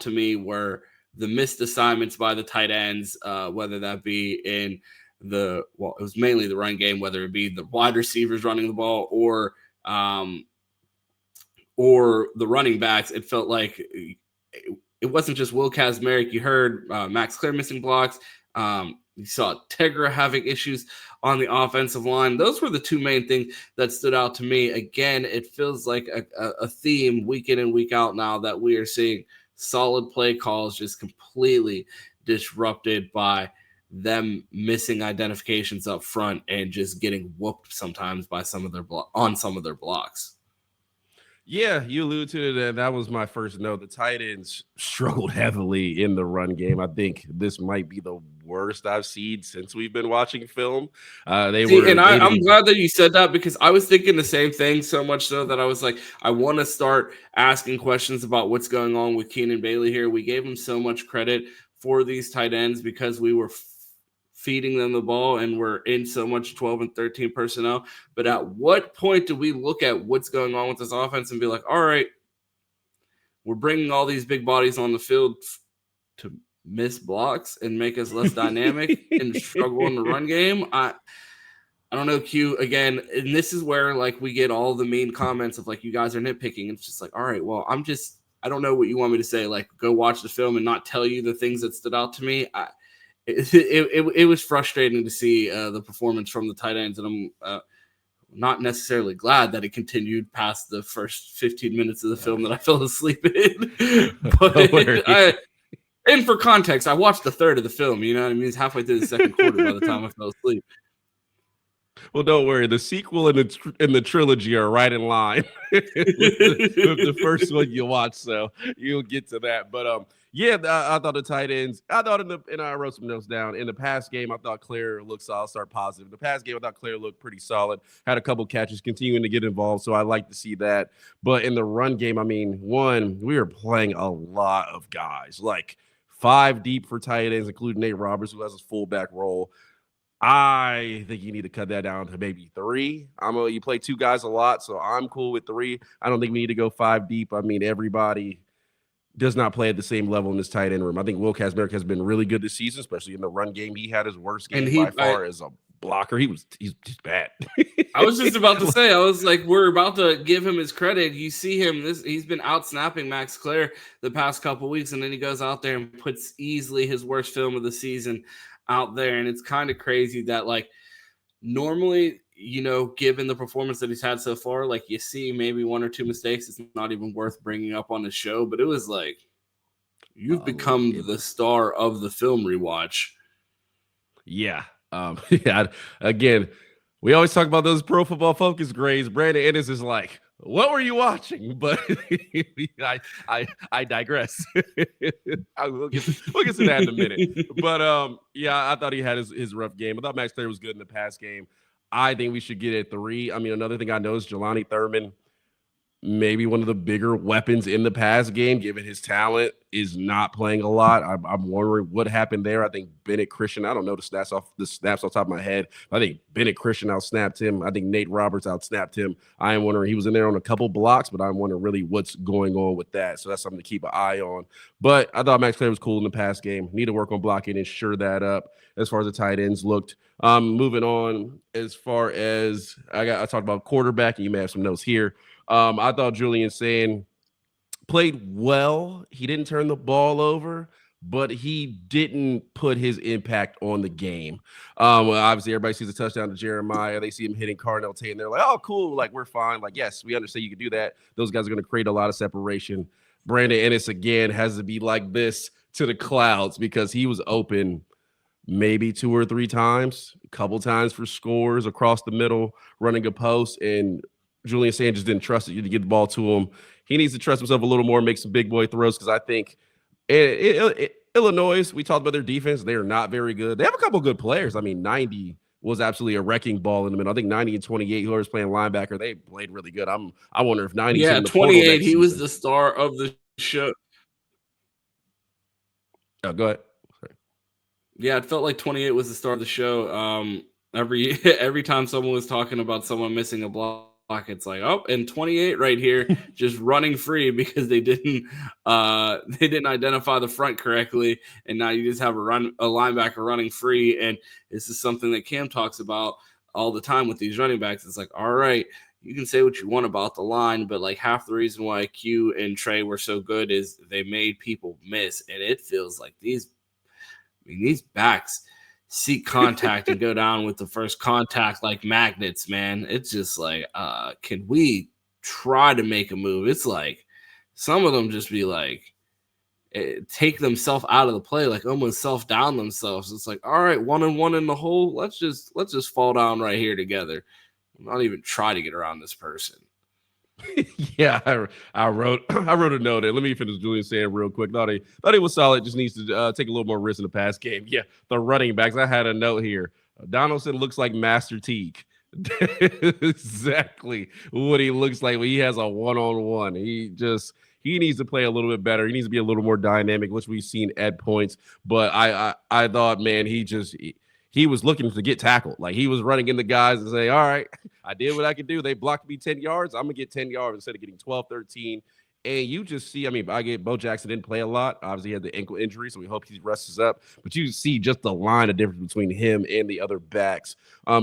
[SPEAKER 2] to me were the missed assignments by the tight ends, whether that be in it was mainly the run game, whether it be the wide receivers running the ball or the running backs. It felt like it wasn't just Will Kazmarek. You heard Max Clare missing blocks. You saw Tegra having issues on the offensive line. Those were the 2 main things that stood out to me. Again, it feels like a theme week in and week out now that we are seeing solid play calls just completely disrupted by them missing identifications up front and just getting whooped sometimes by some of their blocks.
[SPEAKER 3] Yeah, you alluded to it, and that was my first note. The tight ends struggled heavily in the run game. I think this might be the worst I've seen since we've been watching film.
[SPEAKER 2] I'm glad that you said that, because I was thinking the same thing, so much so that I was like, I want to start asking questions about what's going on with Keenan Bailey here. We gave him so much credit for these tight ends because we were feeding them the ball and we're in so much 12 and 13 personnel. But at what point do we look at what's going on with this offense and be like, all right, we're bringing all these big bodies on the field to miss blocks and make us less dynamic and struggle in the run game? I don't know, Q, again, and this is where like we get all the mean comments of like, you guys are nitpicking. It's just like, all right, well, I don't know what you want me to say. Like, go watch the film and not tell you the things that stood out to me. It was frustrating to see the performance from the tight ends, and I'm not necessarily glad that it continued past the first 15 minutes of the film that I fell asleep in. But and for context, I watched a third of the film. You know what I mean? It's halfway through the second quarter by the time I fell asleep.
[SPEAKER 3] Well, don't worry. The sequel and the trilogy are right in line with the first one you watch, so you'll get to that. But yeah, I thought the tight ends. I thought and I wrote some notes down. In the pass game, I thought Claire looked solid. I'll start positive. In the pass game, I thought Claire looked pretty solid. Had a couple catches, continuing to get involved, so I like to see that. But in the run game, I mean, we were playing a lot of guys, like 5 deep for tight ends, including Nate Roberts, who has his fullback role. I think you need to cut that down to maybe 3. You play 2 guys a lot, so I'm cool with 3. I don't think we need to go 5 deep. I mean, everybody does not play at the same level in this tight end room. I think Will Kazmarek has been really good this season, especially in the run game. He had his worst game by far as a blocker. He's bad.
[SPEAKER 2] I was just about to say, I was like, we're about to give him his credit. You see him, he's been out snapping Max Clare the past couple weeks, and then he goes out there and puts easily his worst film of the season out there. And it's kind of crazy that, like, normally, you know, given the performance that he's had so far, like, you see maybe 1 or 2 mistakes, it's not even worth bringing up on the show. But it was like, you've become the star of the film rewatch.
[SPEAKER 3] Yeah. Yeah. Again, we always talk about those Pro Football Focus grades. Brandon Ennis is like, what were you watching? But I digress. We'll get to that in a minute. But yeah, I thought he had his rough game. I thought Max Clare was good in the pass game. I think we should get at 3. I mean, another thing I noticed, Jelani Thurman, maybe one of the bigger weapons in the pass game, given his talent, is not playing a lot. I'm wondering what happened there. I think Bennett Christian, I don't know the snaps off the top of my head. I think Bennett Christian outsnapped him. I think Nate Roberts outsnapped him. I am wondering, he was in there on a couple blocks, but I'm wondering really what's going on with that. So that's something to keep an eye on. But I thought Max Clare was cool in the pass game. Need to work on blocking and sure that up as far as the tight ends looked. Moving on, as far as I talked about quarterback, and you may have some notes here. I thought Julian Sand played well. He didn't turn the ball over, but he didn't put his impact on the game. Well, obviously, everybody sees a touchdown to Jeremiah. They see him hitting Carnell Tate, and they're like, oh, cool. Like, we're fine. Like, yes, we understand you can do that. Those guys are going to create a lot of separation. Brandon Ennis, again, has to be like this to the clouds because he was open maybe 2 or 3 times, a couple times for scores across the middle, running a post, and Julian Sand just didn't trust you to get the ball to him. He needs to trust himself a little more, make some big boy throws, because I think Illinois, we talked about their defense. They are not very good. They have a couple good players. I mean, 90 was absolutely a wrecking ball in the middle. I think 90 and 28, whoever's playing linebacker, they played really good. I wonder if 90.
[SPEAKER 2] Yeah, 28, he was the star of the show.
[SPEAKER 3] Oh, go ahead. Sorry.
[SPEAKER 2] Yeah, it felt like 28 was the star of the show. Every time someone was talking about someone missing a block, it's like, oh, and 28 right here, just running free because they didn't identify the front correctly, and now you just have a linebacker running free. And this is something that Cam talks about all the time with these running backs. It's like, all right, you can say what you want about the line, but like half the reason why Q and Trey were so good is they made people miss, and it feels like these backs seek contact and go down with the first contact like magnets, man. It's just like, can we try to make a move? It's like some of them just be like, take themselves out of the play, like almost self-down themselves. It's like, all right, 1-1 in the hole. Let's just fall down right here together. Not even try to get around this person.
[SPEAKER 3] Yeah, I wrote a note there. Let me finish Julian saying real quick. Thought he was solid. Just needs to take a little more risk in the pass game. Yeah, the running backs. I had a note here. Donaldson looks like Master Teague. Exactly what he looks like when he has a one-on-one. He needs to play a little bit better. He needs to be a little more dynamic, which we've seen at points. But I thought, man, he was looking to get tackled. Like, he was running in the guys and say, all right, I did what I could do. They blocked me 10 yards. I'm going to get 10 yards instead of getting 12, 13. And you just see, I mean, Bo Jackson didn't play a lot. Obviously, he had the ankle injury, so we hope he rests up. But you see just the line of difference between him and the other backs.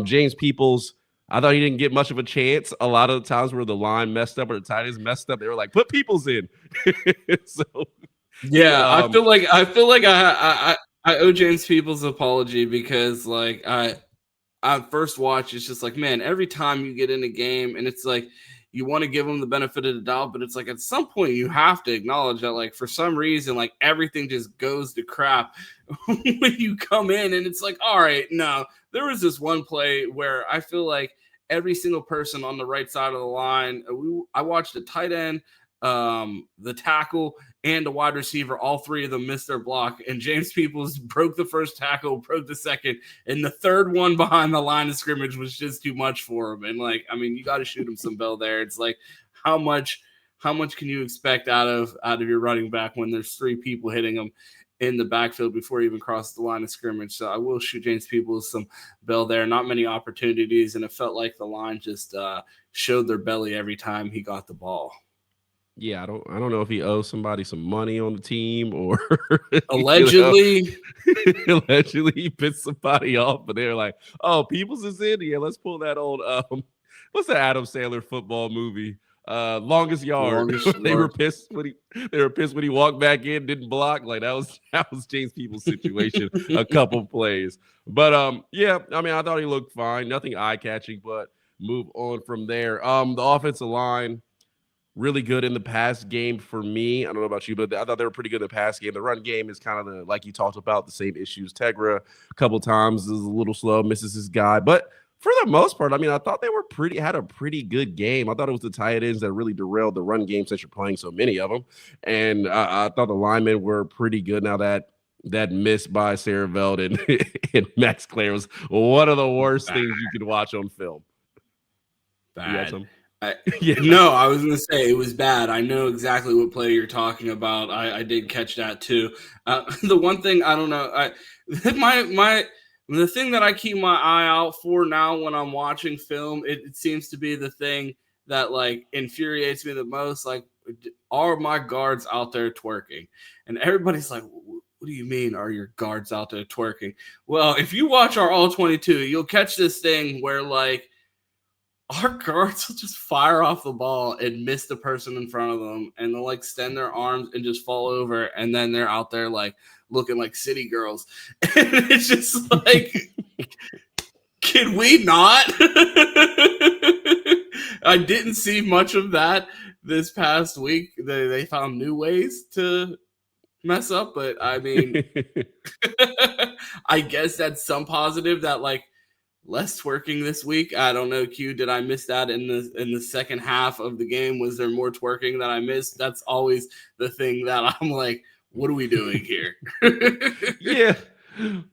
[SPEAKER 3] James Peoples, I thought he didn't get much of a chance. A lot of the times where the line messed up or the tight ends messed up, they were like, put Peoples in. So,
[SPEAKER 2] yeah, I feel like I owe James Peoples an apology because, like, I first watch, it's just like, man, every time you get in a game and it's like, you want to give them the benefit of the doubt, but it's like at some point you have to acknowledge that, like, for some reason, like, everything just goes to crap when you come in, and it's like, all right, no. There was this one play where I feel like every single person on the right side of the line, I watched the tight end, the tackle, and the wide receiver. All three of them missed their block, and James Peoples broke the first tackle, broke the second, and the third one behind the line of scrimmage was just too much for him. And, like, I mean, you got to shoot him some bell there. It's like, how much can you expect out of your running back when there's three people hitting him in the backfield before he even crosses the line of scrimmage? So I will shoot James Peoples some bell there. Not many opportunities, and it felt like the line just showed their belly every time he got the ball.
[SPEAKER 3] Yeah, I don't know if he owes somebody some money on the team or
[SPEAKER 2] allegedly.
[SPEAKER 3] Allegedly he pissed somebody off, but they're like, oh, Peoples is in. Yeah, let's pull that old what's the Adam Sandler football movie? Longest Yard. They were pissed when he walked back in, didn't block. Like, that was James Peoples' situation a couple plays. But yeah, I mean, I thought he looked fine. Nothing eye-catching, but move on from there. The offensive line, really good in the pass game for me. I don't know about you, but I thought they were pretty good in the pass game. The run game is kind of like you talked about, the same issues. Tegra a couple times is a little slow, misses his guy. But for the most part, I mean, I thought they were had a pretty good game. I thought it was the tight ends that really derailed the run game since you're playing so many of them. And I thought the linemen were pretty good. Now that miss by Sarah Veld and Max Clare was one of the worst things you could watch on film.
[SPEAKER 2] Bad. No, I was going to say it was bad. I know exactly what play you're talking about. I did catch that too. The one thing I don't know, the thing that I keep my eye out for now when I'm watching film, it seems to be the thing that, like, infuriates me the most. Like, are my guards out there twerking? And everybody's like, what do you mean, are your guards out there twerking? Well, if you watch our All 22, you'll catch this thing where, like, our guards will just fire off the ball and miss the person in front of them, and they'll, like, extend their arms and just fall over, and then they're out there, like, looking like city girls. And it's just like, can we not? I didn't see much of that this past week. They found new ways to mess up, but I mean, I guess that's some positive that, like, less twerking this week. I don't know, Q, did I miss that in the second half of the game? Was there more twerking that I missed? That's always the thing that I'm like, what are we doing here?
[SPEAKER 3] Yeah,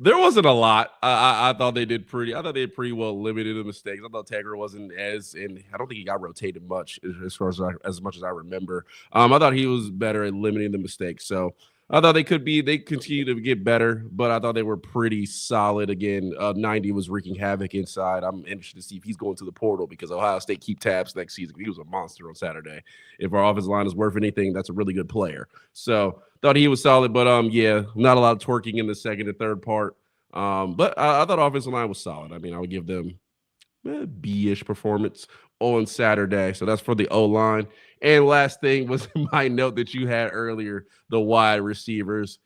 [SPEAKER 3] there wasn't a lot. I thought they did pretty well limited the mistakes. I thought Tegra wasn't and I don't think he got rotated much as far as much as I remember. I thought he was better at limiting the mistakes. So I thought they continue to get better, but I thought they were pretty solid. Again, 90 was wreaking havoc inside. I'm interested to see if he's going to the portal because Ohio State keep tabs next season. He was a monster on Saturday. If our offensive line is worth anything, that's a really good player. So thought he was solid, but yeah, not a lot of twerking in the second and third part. But I thought offensive line was solid. I mean, I would give them a B-ish performance on Saturday. So that's for the O-line. And last thing was my note that you had earlier, the wide receivers.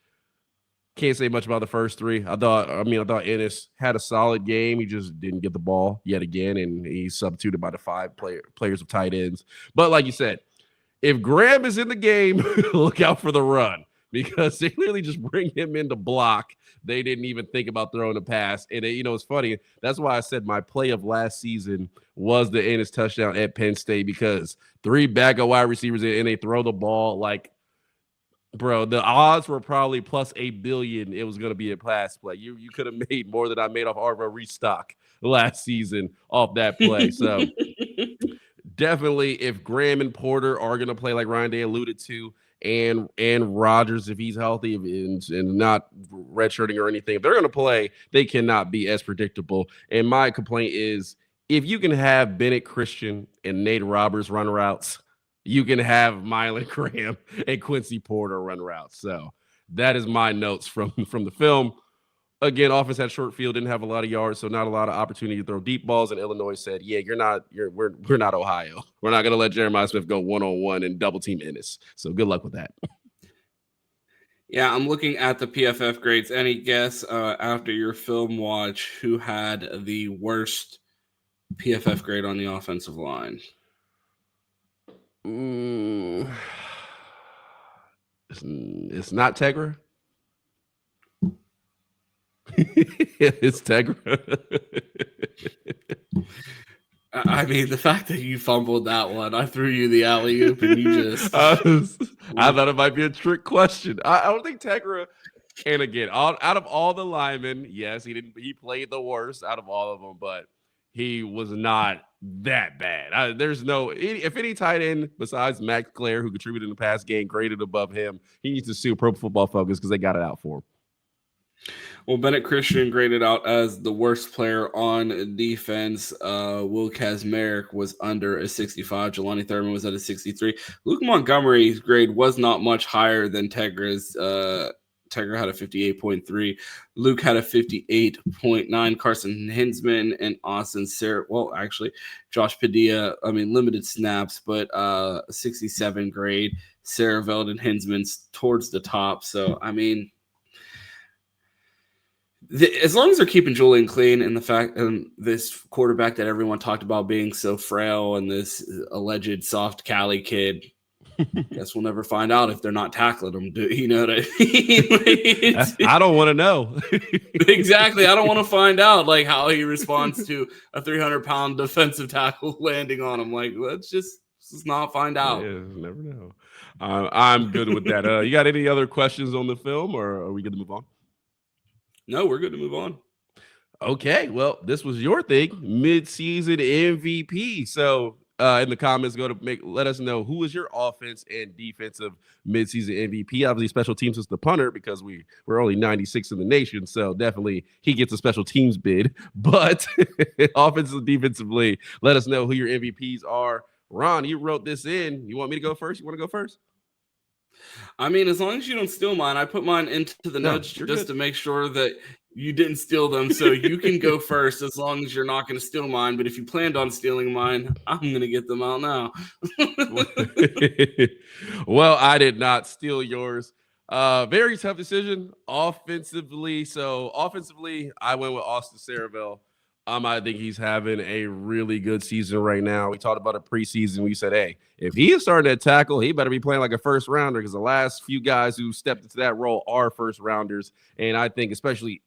[SPEAKER 3] Can't say much about the first three. I thought Ennis had a solid game. He just didn't get the ball yet again, and he's substituted by the five players of tight ends. But like you said, if Graham is in the game, look out for the run because they literally just bring him in to block. They didn't even think about throwing a pass. And, it's funny. That's why I said my play of last season was the Ennis touchdown at Penn State, because 3 backup wide receivers and they throw the ball like, bro, the odds were probably plus 8 billion. It was going to be a pass play. You could have made more than I made off Arvo Restock last season off that play. So definitely, if Graham and Porter are going to play like Ryan Day alluded to, and Rodgers, if he's healthy and not redshirting or anything, if they're going to play, they cannot be as predictable. And my complaint is, if you can have Bennett Christian and Nate Roberts run routes, you can have Mylan Graham and Quincy Porter run routes. So that is my notes from the film. Again, offense had short field, didn't have a lot of yards, so not a lot of opportunity to throw deep balls. And Illinois said, "Yeah, we're not Ohio. We're not going to let Jeremiah Smith go 1-on-1 and double team Ennis." So good luck with that.
[SPEAKER 2] Yeah, I'm looking at the PFF grades. Any guess after your film watch who had the worst PFF grade on the offensive line?
[SPEAKER 3] It's not Tegra. It's Tegra.
[SPEAKER 2] I mean, the fact that you fumbled that one, I threw you the alley-oop and you just...
[SPEAKER 3] I thought it might be a trick question. I don't think Tegra, and again, out of all the linemen, yes, he played the worst out of all of them, but he was not that bad. If any tight end besides Max Clare, who contributed in the past game, graded above him, he needs to sue Pro Football Focus because they got it out for him.
[SPEAKER 2] Well, Bennett Christian graded out as the worst player on defense. Will Kazmarek was under a 65. Jelani Thurman was at a 63. Luke Montgomery's grade was not much higher than Tegra's. Tegra had a 58.3. Luke had a 58.9. Carson Hinsman and Austin Sarah. Well, actually, Josh Padilla, limited snaps, but 67 grade. Sarahveld and Hinsman's towards the top. So, as long as they're keeping Julian clean, and the fact this quarterback that everyone talked about being so frail and this alleged soft Cali kid, guess we'll never find out if they're not tackling him. You know what I mean?
[SPEAKER 3] I don't want to know.
[SPEAKER 2] Exactly. I don't want to find out how he responds to a 300-pound defensive tackle landing on him. Let's just not find out.
[SPEAKER 3] Yeah, never know. I'm good with that. You got any other questions on the film, or are we good to move on?
[SPEAKER 2] No, we're good to move on.
[SPEAKER 3] Okay, well, this was your thing, midseason MVP. So in the comments, let us know who is your offense and defensive midseason MVP. Obviously, special teams is the punter because we're only 96 in the nation, so definitely he gets a special teams bid. But offensive and defensively, let us know who your MVPs are. Ron, you wrote this in. You want me to go first? You want to go first?
[SPEAKER 2] As long as you don't steal mine, I put mine into the notes just to make sure that you didn't steal them. So you can go first as long as you're not going to steal mine. But if you planned on stealing mine, I'm going to get them out now.
[SPEAKER 3] Well, I did not steal yours. Very tough decision offensively. So offensively, I went with Austin Sarahville. I think he's having a really good season right now. We talked about a preseason. We said, hey, if he is starting to tackle, he better be playing like a first rounder, because the last few guys who stepped into that role are first rounders. And I think especially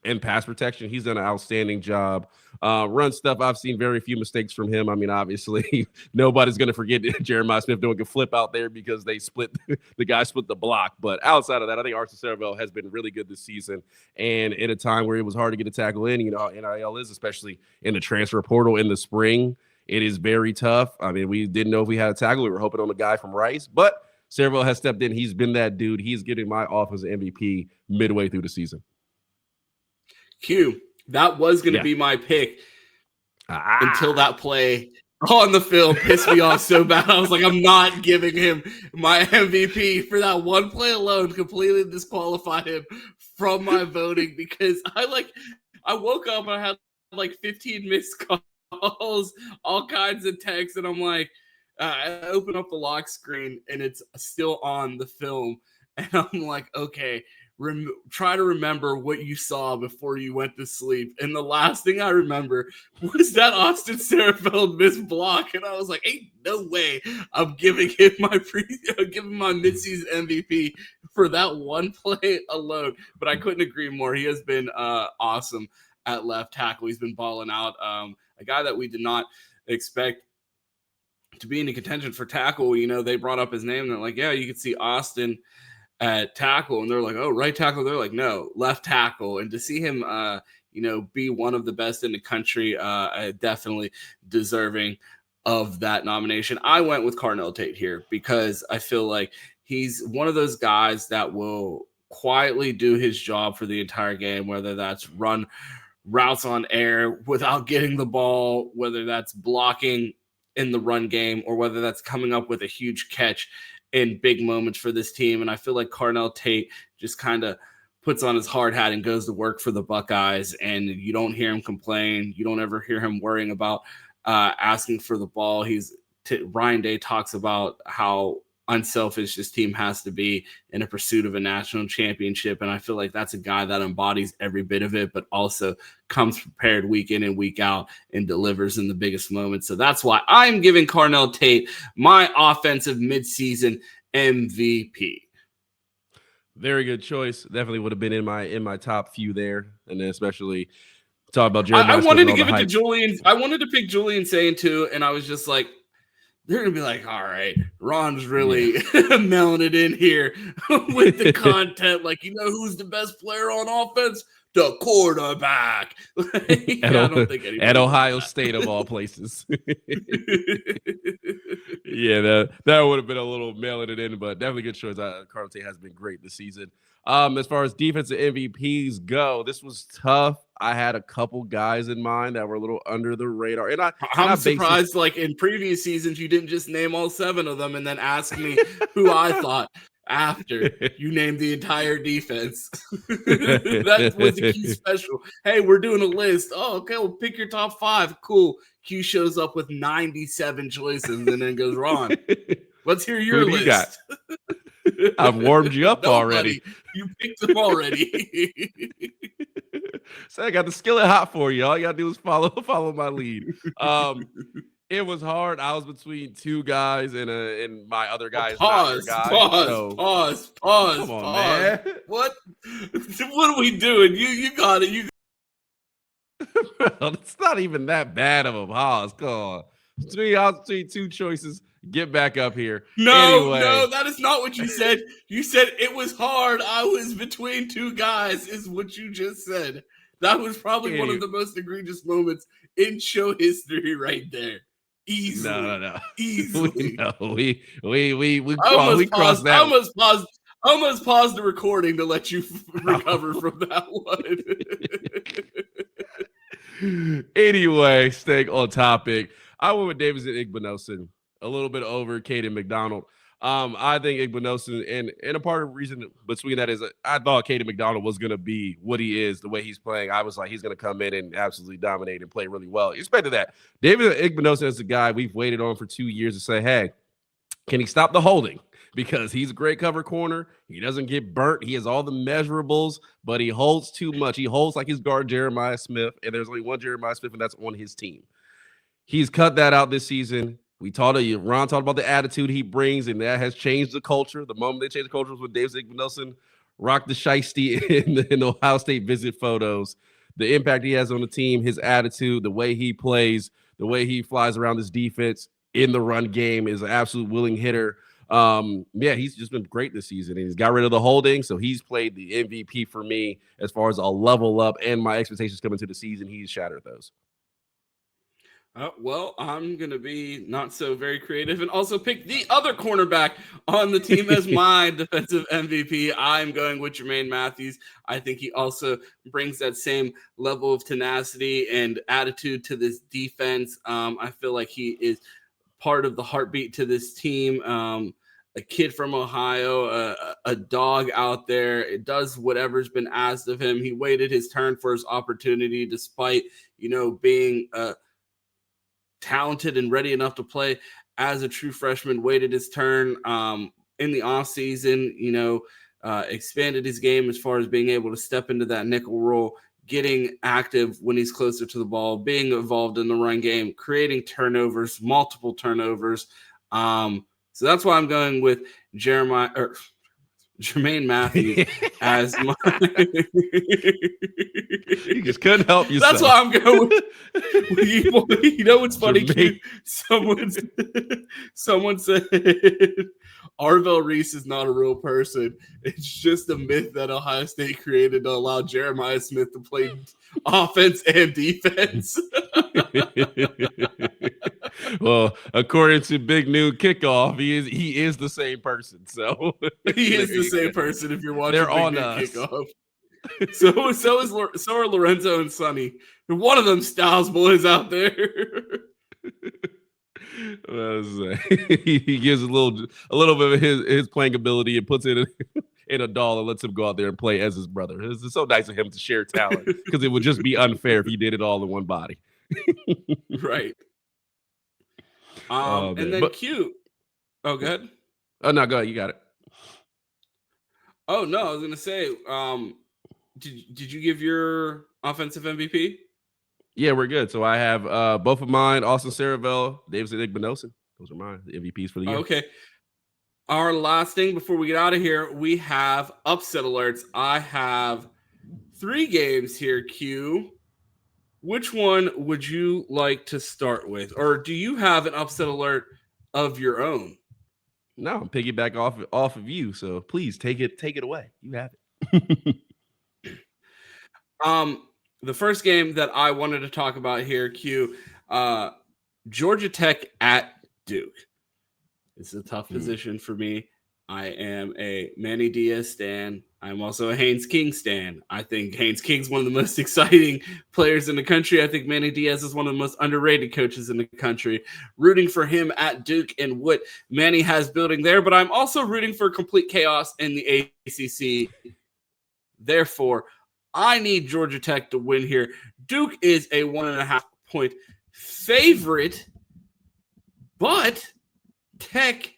[SPEAKER 3] in pass protection, he's done an outstanding job. Run stuff, I've seen very few mistakes from him. Obviously, nobody's going to forget Jeremiah Smith doing a flip out there because the guy split the block. But outside of that, I think Austin Sarahville has been really good this season. And in a time where it was hard to get a tackle in, NIL is, especially in the transfer portal in the spring, it is very tough. We didn't know if we had a tackle. We were hoping on the guy from Rice, but Sarahville has stepped in. He's been that dude. He's getting my offensive MVP midway through the season.
[SPEAKER 2] Q, that was going to be my pick until that play on the field pissed me off so bad. I was like, I'm not giving him my MVP for that one play alone. Completely disqualified him from my voting because I woke up and I had 15 missed calls, all kinds of texts, and I'm like, I open up the lock screen and it's still on the film, and I'm like, okay. Try to remember what you saw before you went to sleep. And the last thing I remember was that Austin Sarahville missed block. And I was like, ain't no way I'm giving him my midseason MVP for that one play alone. But I couldn't agree more. He has been awesome at left tackle. He's been balling out. A guy that we did not expect to be in contention for tackle. You know, they brought up his name. And they're like, yeah, you could see Austin at tackle. And they're like, oh, right tackle. They're like, no, left tackle. And to see him, be one of the best in the country, definitely deserving of that nomination. I went with Carnell Tate here because I feel like he's one of those guys that will quietly do his job for the entire game, whether that's run routes on air without getting the ball, whether that's blocking in the run game, or whether that's coming up with a huge catch in big moments for this team. And I feel like Carnell Tate just kind of puts on his hard hat and goes to work for the Buckeyes, and you don't hear him complain. You don't ever hear him worrying about asking for the ball. Ryan Day talks about how unselfish this team has to be in a pursuit of a national championship, and I feel like that's a guy that embodies every bit of it, but also comes prepared week in and week out and delivers in the biggest moments. So that's why I'm giving Carnell Tate my offensive midseason MVP.
[SPEAKER 3] Very good choice. Definitely would have been in my top few there, and then especially talk about Jeremiah.
[SPEAKER 2] I wanted to give it to Julian. I wanted to pick Julian Sayin too, and I was just like, they're gonna be like, all right, Ron's really mailing it in here with the content. Like, who's the best player on offense? The quarterback. I don't think
[SPEAKER 3] at Ohio State of all places. Yeah, that would have been a little mailing it in, but definitely good choice. Carnell Tate has been great this season. As far as defensive MVPs go, this was tough. I had a couple guys in mind that were a little under the radar, and I'm
[SPEAKER 2] surprised. Like in previous seasons, you didn't just name all 7 of them and then ask me who I thought after you named the entire defense. That was a key special. Hey, we're doing a list. Oh, okay, we'll pick your top 5. Cool. Q shows up with 97 choices and then goes, Ron, let's hear your list. You got?
[SPEAKER 3] I've warmed you up already.
[SPEAKER 2] You picked them already.
[SPEAKER 3] So I got the skillet hot for you. All you gotta do is follow my lead. It was hard. I was between 2 guys and my other guy is
[SPEAKER 2] pause.
[SPEAKER 3] Come on, man.
[SPEAKER 2] What are we doing? You got it.
[SPEAKER 3] Well, it's not even that bad of a pause. Come on. Between 2 choices. Get back up here.
[SPEAKER 2] No, that is not what you said. You said it was hard. I was between 2 guys, is what you just said. That was probably one of the most egregious moments in show history right there. Easily.
[SPEAKER 3] No.
[SPEAKER 2] Easily.
[SPEAKER 3] We crossed that.
[SPEAKER 2] I almost paused the recording to let you recover from that one.
[SPEAKER 3] Anyway, staying on topic, I went with Davidson Igbinosun. A little bit over Caden McDonald. I think Igbinosun, and a part of the reason between that is I thought Caden McDonald was going to be what he is, the way he's playing. I was like, he's going to come in and absolutely dominate and play really well. Expected that. David Igbinosun is a guy we've waited on for 2 years to say, hey, can he stop the holding? Because he's a great cover corner. He doesn't get burnt. He has all the measurables, but he holds too much. He holds like his guard, Jeremiah Smith, and there's only one Jeremiah Smith, and that's on his team. He's cut that out this season. Ron talked about the attitude he brings, and that has changed the culture. The moment they changed the culture was when David Igbinosun rocked the shiesty in the Ohio State visit photos. The impact he has on the team, his attitude, the way he plays, the way he flies around his defense in the run game is an absolute willing hitter. He's just been great this season, and he's got rid of the holding, so he's played the MVP for me as far as a level up and my expectations coming to the season. He's shattered those.
[SPEAKER 2] Well, I'm going to be not so very creative and also pick the other cornerback on the team as my defensive MVP. I'm going with Jermaine Matthews. I think he also brings that same level of tenacity and attitude to this defense. I feel like he is part of the heartbeat to this team. A kid from Ohio, a dog out there. It does whatever's been asked of him. He waited his turn for his opportunity despite, being talented and ready enough to play as a true freshman, waited his turn in the offseason, expanded his game as far as being able to step into that nickel role, getting active when he's closer to the ball, being involved in the run game, creating turnovers, multiple turnovers. So that's why I'm going with Jermaine Matthews as my.
[SPEAKER 3] You just couldn't help yourself.
[SPEAKER 2] That's why I'm going with. You know what's funny?
[SPEAKER 3] Jermaine.
[SPEAKER 2] Someone said Arvell Reese is not a real person. It's just a myth that Ohio State created to allow Jeremiah Smith to play offense and defense.
[SPEAKER 3] Well, according to Big Noon Kickoff, he is the same person. So
[SPEAKER 2] he is the same person. If you're watching,
[SPEAKER 3] they're
[SPEAKER 2] Big
[SPEAKER 3] on
[SPEAKER 2] Noon
[SPEAKER 3] us.
[SPEAKER 2] Kickoff. So are Lorenzo and Sonny. One of them Styles boys out there.
[SPEAKER 3] He gives a little bit of his playing ability and puts it in a doll and lets him go out there and play as his brother. It's so nice of him to share talent because it would just be unfair if he did it all in one body.
[SPEAKER 2] Right. And then Q. Oh, go ahead.
[SPEAKER 3] Oh no, go ahead. You got it.
[SPEAKER 2] Oh no, I was gonna say, did you give your offensive MVP?
[SPEAKER 3] Yeah, we're good. So I have both of mine: Austin Saravel, Davidson Igbinosun. Those are mine, the MVPs for the year.
[SPEAKER 2] Okay. Our last thing before we get out of here, we have upset alerts. I have 3 games here, Q. Which one would you like to start with? Or do you have an upset alert of your own?
[SPEAKER 3] No, I'm piggyback off of you. So please take it away. You have it.
[SPEAKER 2] The first game that I wanted to talk about here, Q, Georgia Tech at Duke. It's a tough position for me. I am a Manny Diaz stan. I'm also a Haynes King stan. I think Haynes King's one of the most exciting players in the country. I think Manny Diaz is one of the most underrated coaches in the country. Rooting for him at Duke and what Manny has building there, but I'm also rooting for complete chaos in the ACC. Therefore, I need Georgia Tech to win here. Duke is a 1.5 point favorite, but Tech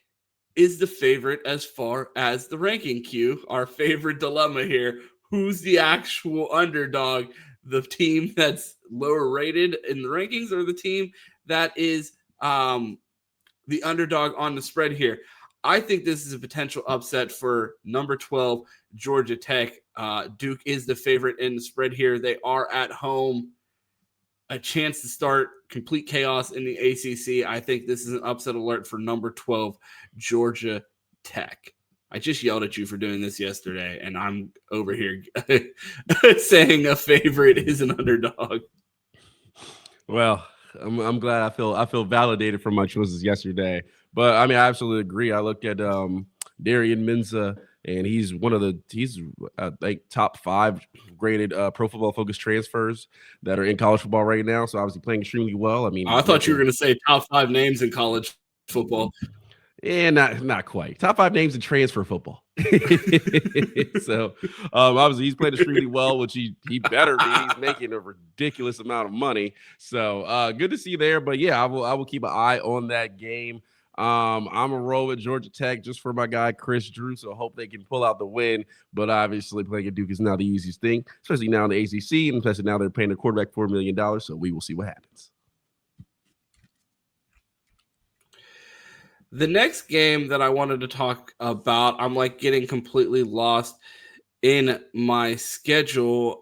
[SPEAKER 2] is the favorite as far as the ranking, Q. Our favorite dilemma here. Who's the actual underdog? The team that's lower rated in the rankings or the team that is the underdog on the spread here? I think this is a potential upset for number 12, Georgia Tech. Duke is the favorite in the spread here. They are at home. A chance to start complete chaos in the ACC. I think this is an upset alert for number 12, Georgia Tech. I just yelled at you for doing this yesterday, and I'm over here saying a favorite is an underdog.
[SPEAKER 3] Well, I'm glad I feel validated from my choices yesterday. But I mean, I absolutely agree. I look at Darian Menza, and he's like top 5 graded Pro Football Focus transfers that are in college football right now. So obviously playing extremely well. I mean,
[SPEAKER 2] I thought you were going to say top 5 names in college football.
[SPEAKER 3] Yeah, not quite. Top 5 names in transfer football. So obviously he's played extremely well, which he better be. He's making a ridiculous amount of money. So good to see there. But yeah, I will keep an eye on that game. I'm a roll with Georgia Tech just for my guy Chris Drew, so I hope they can pull out the win. But obviously, playing at Duke is not the easiest thing, especially now in the ACC, and especially now they're paying the quarterback $4 million. So we will see what happens.
[SPEAKER 2] The next game that I wanted to talk about, I'm like getting completely lost in my schedule.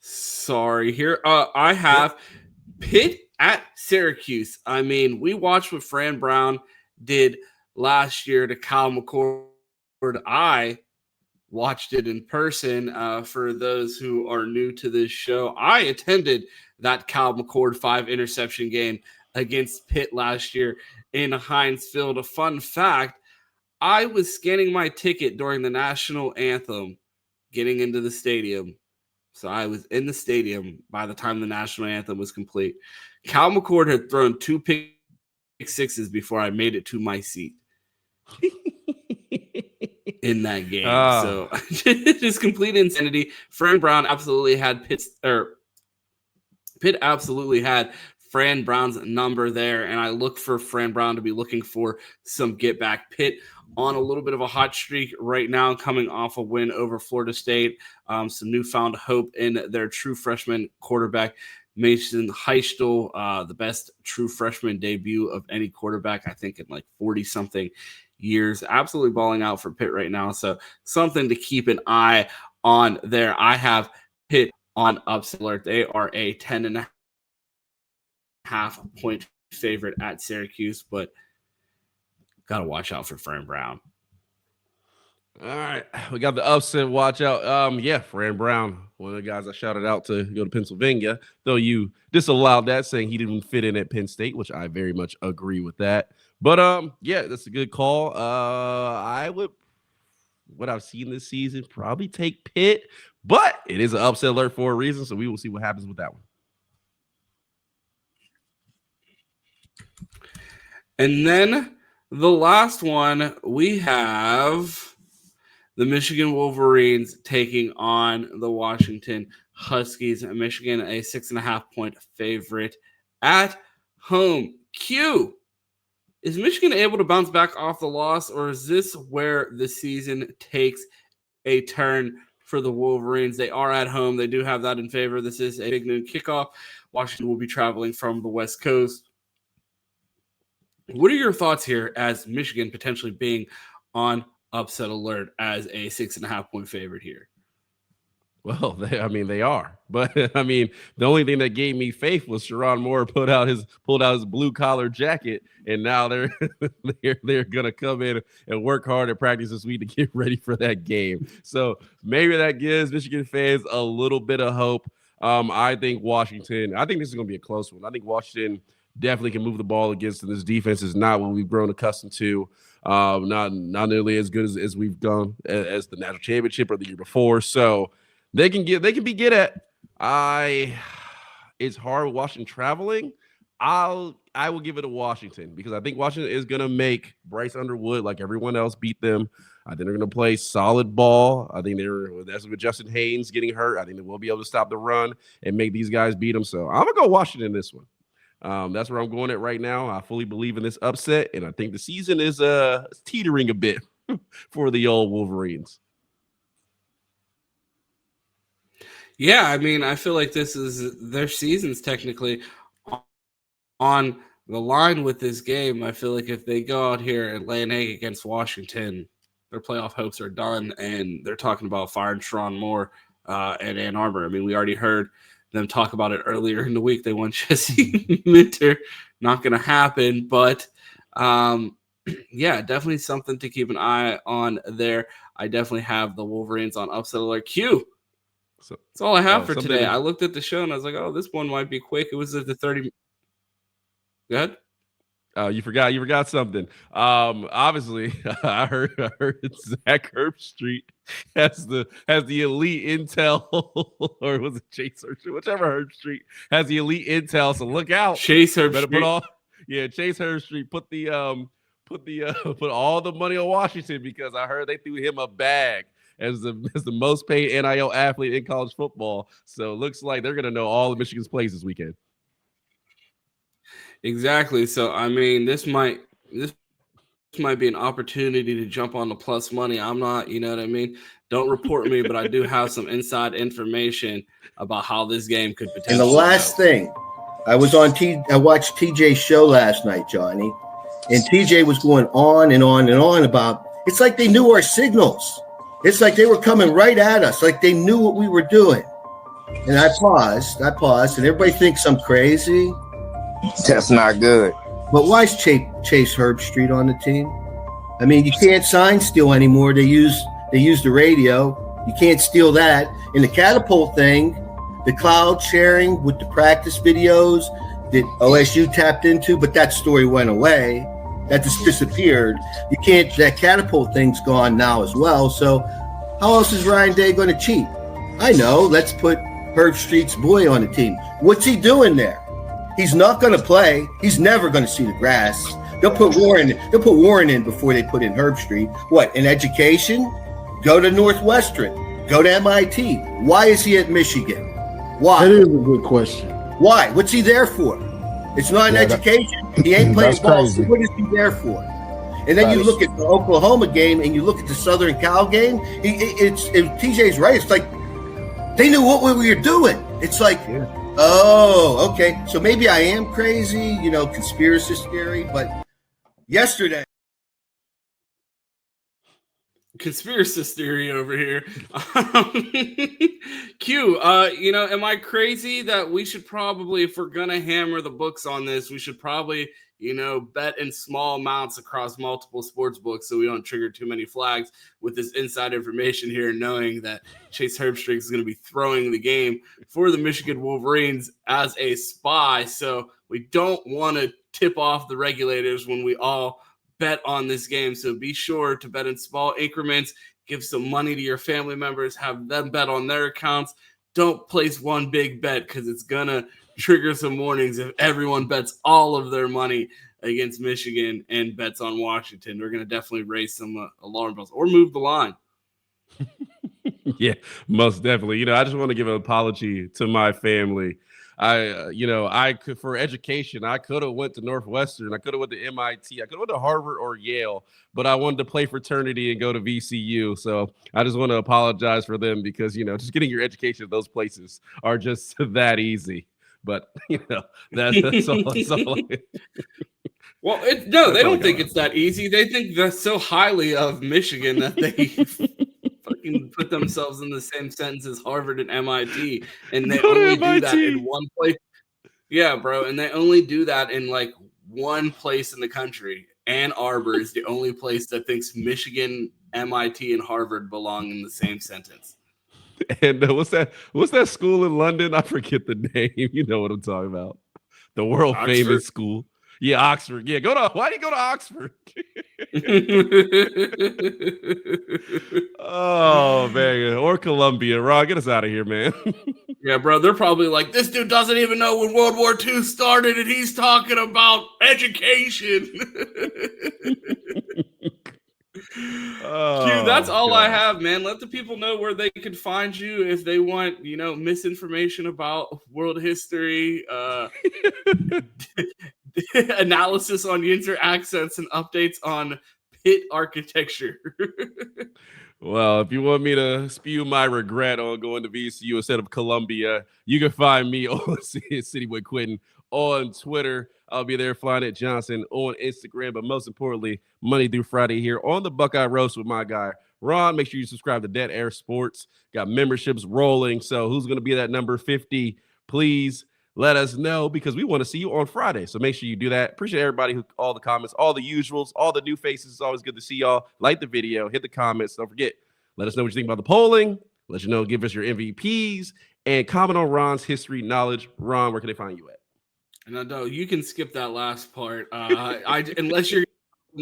[SPEAKER 2] Sorry here. I have Pitt at Syracuse. I mean, we watched what Fran Brown did last year to Kyle McCord. I watched it in person. For those who are new to this show, I attended that Kyle McCord 5 interception game against Pitt last year in Heinz Field. A fun fact, I was scanning my ticket during the national anthem getting into the stadium. So I was in the stadium by the time the national anthem was complete. Kyle McCord had thrown 2 pick sixes before I made it to my seat in that game. So just complete insanity. Fran Brown absolutely had Pitt absolutely had Fran Brown's number there, and I look for Fran Brown to be looking for some get back. Pitt on a little bit of a hot streak right now, coming off a win over Florida State. Some newfound hope in their true freshman quarterback, Mason Heistel, the best true freshman debut of any quarterback, I think, in like 40-something years. Absolutely balling out for Pitt right now. So something to keep an eye on there. I have Pitt on upset alert. They are a 10.5 point favorite at Syracuse, but got to watch out for Fran Brown.
[SPEAKER 3] All right, we got the upset. Watch out. Fran Brown, one of the guys I shouted out to go to Pennsylvania, though you disallowed that, saying he didn't fit in at Penn State, which I very much agree with that. But that's a good call. I would, what I've seen this season, probably take Pitt, but it is an upset alert for a reason, so we will see what happens with that one.
[SPEAKER 2] And then the last one, we have the Michigan Wolverines taking on the Washington Huskies. Michigan, a 6.5 point favorite at home. Q, is Michigan able to bounce back off the loss, or is this where the season takes a turn for the Wolverines? They are at home. They do have that in favor. This is a big noon kickoff. Washington will be traveling from the West Coast. What are your thoughts here as Michigan potentially being on upset alert as a 6.5 point favorite here?
[SPEAKER 3] Well, they are. But the only thing that gave me faith was Sharon Moore pulled out his blue collar jacket, and now they're gonna come in and work hard at practice this week to get ready for that game. So maybe that gives Michigan fans a little bit of hope. I think this is gonna be a close one. I think Washington definitely can move the ball against them. This defense is not what we've grown accustomed to. Not nearly as good as we've done as the national championship or the year before. So they can be good at. It's hard with Washington traveling. I will give it to Washington because I think Washington is gonna make Bryce Underwood, like everyone else, beat them. I think they're gonna play solid ball. I think that's with Justin Haynes getting hurt. I think they will be able to stop the run and make these guys beat them. So I'm gonna go Washington in this one. That's where I'm going at right now. I fully believe in this upset, and I think the season is teetering a bit for the old Wolverines.
[SPEAKER 2] Yeah, I feel like this is their season's technically on the line with this game. I feel like if they go out here and lay an egg against Washington, their playoff hopes are done, and they're talking about firing Sharon Moore and Ann Arbor. We already heard them talk about it earlier in the week. They want Jesse Minter. Not going to happen, but definitely something to keep an eye on there. I definitely have the Wolverines on upset alert. Q. So that's all I have for today. I looked at the show and I was like, oh, this one might be quick. It was at the 30. Go ahead.
[SPEAKER 3] You forgot something. Obviously, I heard Zach Herbstreit has the elite intel, or was it Chase Herbstreit? Whichever Herbstreit has the elite intel. So look out,
[SPEAKER 2] Chase Herbstreit.
[SPEAKER 3] Chase Herbstreit put all the money on Washington because I heard they threw him a bag as the most paid NIL athlete in college football. So it looks like they're gonna know all of Michigan's plays this weekend.
[SPEAKER 2] Exactly. So this might be an opportunity to jump on the plus money. I'm not, don't report me, but I do have some inside information about how this game could potentially.
[SPEAKER 7] And the last thing, I watched TJ's show last night, Johnny, and TJ was going on and on and on about, it's like they knew our signals. It's like they were coming right at us, like they knew what we were doing. And I paused, and everybody thinks I'm crazy.
[SPEAKER 8] That's not good.
[SPEAKER 7] But why is Chase Herbstreit on the team? You can't sign steal anymore. They use the radio. You can't steal that. And the catapult thing, the cloud sharing with the practice videos that OSU tapped into, but that story went away. That just disappeared. That catapult thing's gone now as well. So how else is Ryan Day going to cheat? I know. Let's put Herbstreit's boy on the team. What's he doing there? He's not going to play. He's never going to see the grass. They'll put Warren in before they put in Herbstreit. What, in education? Go to Northwestern. Go to MIT. Why is he at Michigan? Why?
[SPEAKER 9] That is a good question.
[SPEAKER 7] Why? What's he there for? It's not an education. He ain't playing ball. So what is he there for? And then you look at the Oklahoma game and you look at the Southern Cal game. TJ's right. It's like they knew what we were doing. It's like, oh, okay. So maybe I am crazy, conspiracy theory. But yesterday,
[SPEAKER 2] conspiracy theory over here. Q, am I crazy that we should probably, if we're gonna hammer the books on this, we should probably, bet in small amounts across multiple sports books so we don't trigger too many flags with this inside information here, knowing that Chase Herbstreit is going to be throwing the game for the Michigan Wolverines as a spy. So we don't want to tip off the regulators when we all bet on this game. So be sure to bet in small increments, give some money to your family members, have them bet on their accounts. Don't place one big bet because it's going to trigger some warnings if everyone bets all of their money against Michigan and bets on Washington. We're going to definitely raise some alarm bells or move the line.
[SPEAKER 3] Yeah, most definitely. I just want to give an apology to my family. I could, for education, I could have went to Northwestern, I could have went to MIT, I could have went to Harvard or Yale, but I wanted to play fraternity and go to VCU. So I just want to apologize for them because, just getting your education at those places are just that easy. But, that's all.
[SPEAKER 2] Well, they don't think it's that easy. They think that's so highly of Michigan that they fucking put themselves in the same sentence as Harvard and MIT, and they only do that in one place. Yeah, bro, and they only do that in like one place in the country. Ann Arbor is the only place that thinks Michigan, MIT, and Harvard belong in the same sentence.
[SPEAKER 3] And what's that school in London? I forget the name. You know what I'm talking about. The world famous school. Yeah, Oxford. Yeah, why do you go to Oxford? Oh, man. Or Columbia. Ron, get us out of here, man.
[SPEAKER 2] Yeah, bro. They're probably like, this dude doesn't even know when World War II started and he's talking about education. Q, that's all I have, man. Let the people know where they can find you if they want, misinformation about world history, analysis on user accents, and updates on Pitt architecture.
[SPEAKER 3] Well, if you want me to spew my regret on going to VCU instead of Columbia, you can find me on City with Quentin on Twitter. I'll be there, Flying at Johnson on Instagram. But most importantly, Monday through Friday here on the Buckeye Roast with my guy, Ron. Make sure you subscribe to Dead Air Sports. Got memberships rolling. So who's going to be that number 50? Please let us know because we want to see you on Friday. So make sure you do that. Appreciate everybody, all the comments, all the usuals, all the new faces. It's always good to see y'all. Like the video, hit the comments. Don't forget, let us know what you think about the polling. Let you know, give us your MVPs, and comment on Ron's history knowledge. Ron, where can they find you at?
[SPEAKER 2] No, you can skip that last part. Unless you're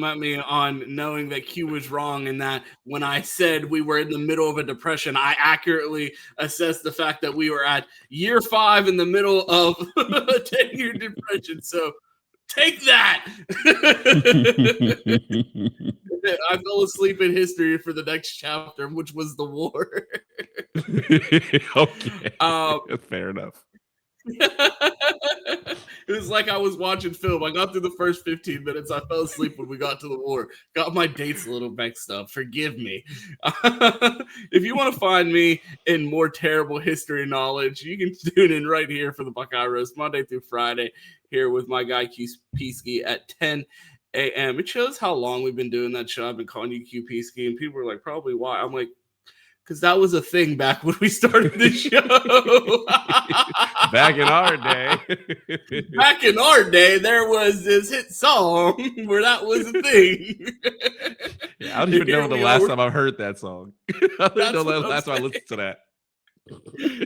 [SPEAKER 2] at me on knowing that Q was wrong and that when I said we were in the middle of a depression, I accurately assessed the fact that we were at year 5 in the middle of a 10-year depression. So take that. I fell asleep in history for the next chapter, which was the war.
[SPEAKER 3] Okay. Fair enough.
[SPEAKER 2] It was like I was watching film. I got through the first 15 minutes. I fell asleep when we got to the war. Got my dates a little mixed up. Forgive me. If you want to find me in more terrible history knowledge, you can tune in right here for the Buckeye Roast Monday through Friday here with my guy Q Peasky at 10 a.m. It shows how long we've been doing that show. I've been calling you Q Peasky, and people are like, probably why? I'm like, because that was a thing back when we started the show.
[SPEAKER 3] Back in our day.
[SPEAKER 2] Back in our day, there was this hit song where that was a thing.
[SPEAKER 3] Yeah, I don't even know the last time I heard that song. I don't know the last time I listened to that.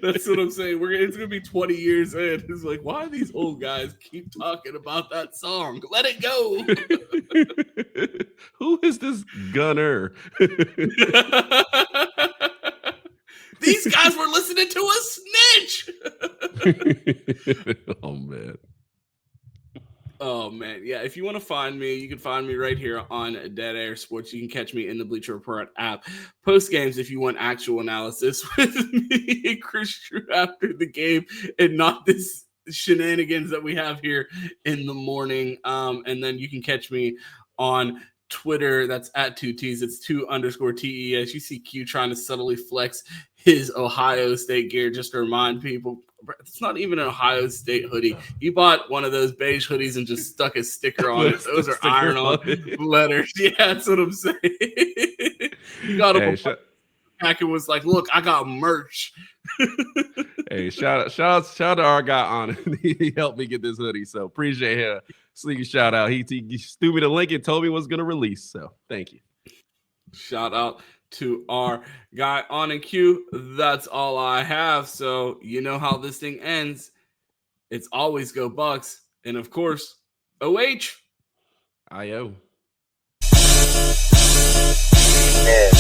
[SPEAKER 2] That's what I'm saying. It's going to be 20 years in. It's like, why do these old guys keep talking about that song? Let it go.
[SPEAKER 3] Who is this gunner?
[SPEAKER 2] These guys were listening to a snitch. Oh, man. Yeah, if you want to find me, you can find me right here on Dead Air Sports. You can catch me in the Bleacher Report app. Post games if you want actual analysis with me and Chris Drew after the game and not this shenanigans that we have here in the morning. And then you can catch me on Twitter. That's at 2Ts. It's 2_TES. You see Q trying to subtly flex his Ohio State gear just to remind people. It's not even an Ohio State hoodie. He bought one of those beige hoodies and just stuck a sticker on it. Those are iron-on letters. Yeah, that's what I'm saying. He got up back and was like, "Look, I got merch."
[SPEAKER 3] Hey, shout out to our guy on it. He helped me get this hoodie, so appreciate him. Sneaky shout out. He threw me the link and told me what's gonna release. So thank you.
[SPEAKER 2] Shout out to our guy on and Q. That's all I have. So you know how this thing ends. It's always go Bucks, and of course, OH.
[SPEAKER 3] IO.
[SPEAKER 8] Yeah.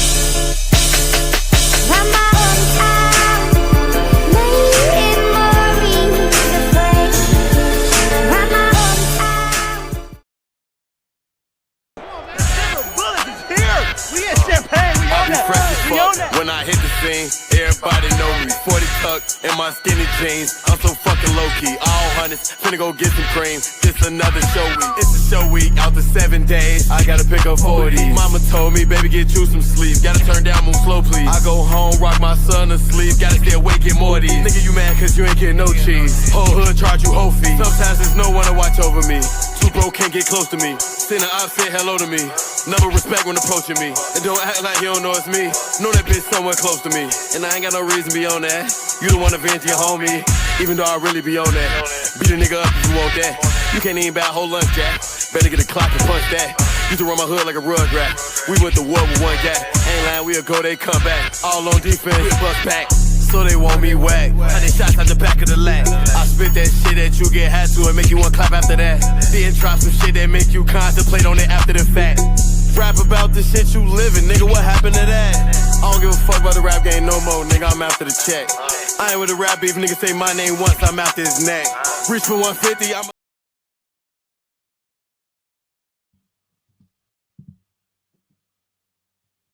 [SPEAKER 9] When I hit the scene, everybody know me. 40 tuck in my skinny jeans. I'm so fucking low key. All hundreds, finna go get some cream. This another show week. It's a show week. Out the 7 days, I gotta pick up 40. Mama told me, baby, get you some sleep. Gotta turn down, move slow, please. I go home, rock my son to sleep. Gotta stay awake, get more of these. Nigga, you mad cause you ain't getting no cheese. Whole hood charge you whole fee. Sometimes there's no one to watch over me. Too broke, can't get close to me. Send an op, say hello to me. Never respect when approaching me. And don't act like you don't know it's me. Know that bitch somewhere close to me. And I ain't got no reason to be on that. You the one to vent your homie. Even though I really be on that. Beat a nigga up if you want that. You can't even buy a whole lunch, Jack. Better get a clock and punch that. Used to run my hood like a rugrat. We went to war with one guy. Ain't lying, we'll go, they come back. All on defense, we bust back. So they want me whack. 100 shots out the back of the lag. I spit that shit that you get high to and make you want clap after that. Then drop some shit that make you contemplate on it after the fact. Rap about the shit you living, nigga, what happened to that? I don't give a fuck about the rap game no more, nigga, I'm after the check. I ain't with the rap beef, nigga say my name once, I'm after his neck. Reach for 150, I'm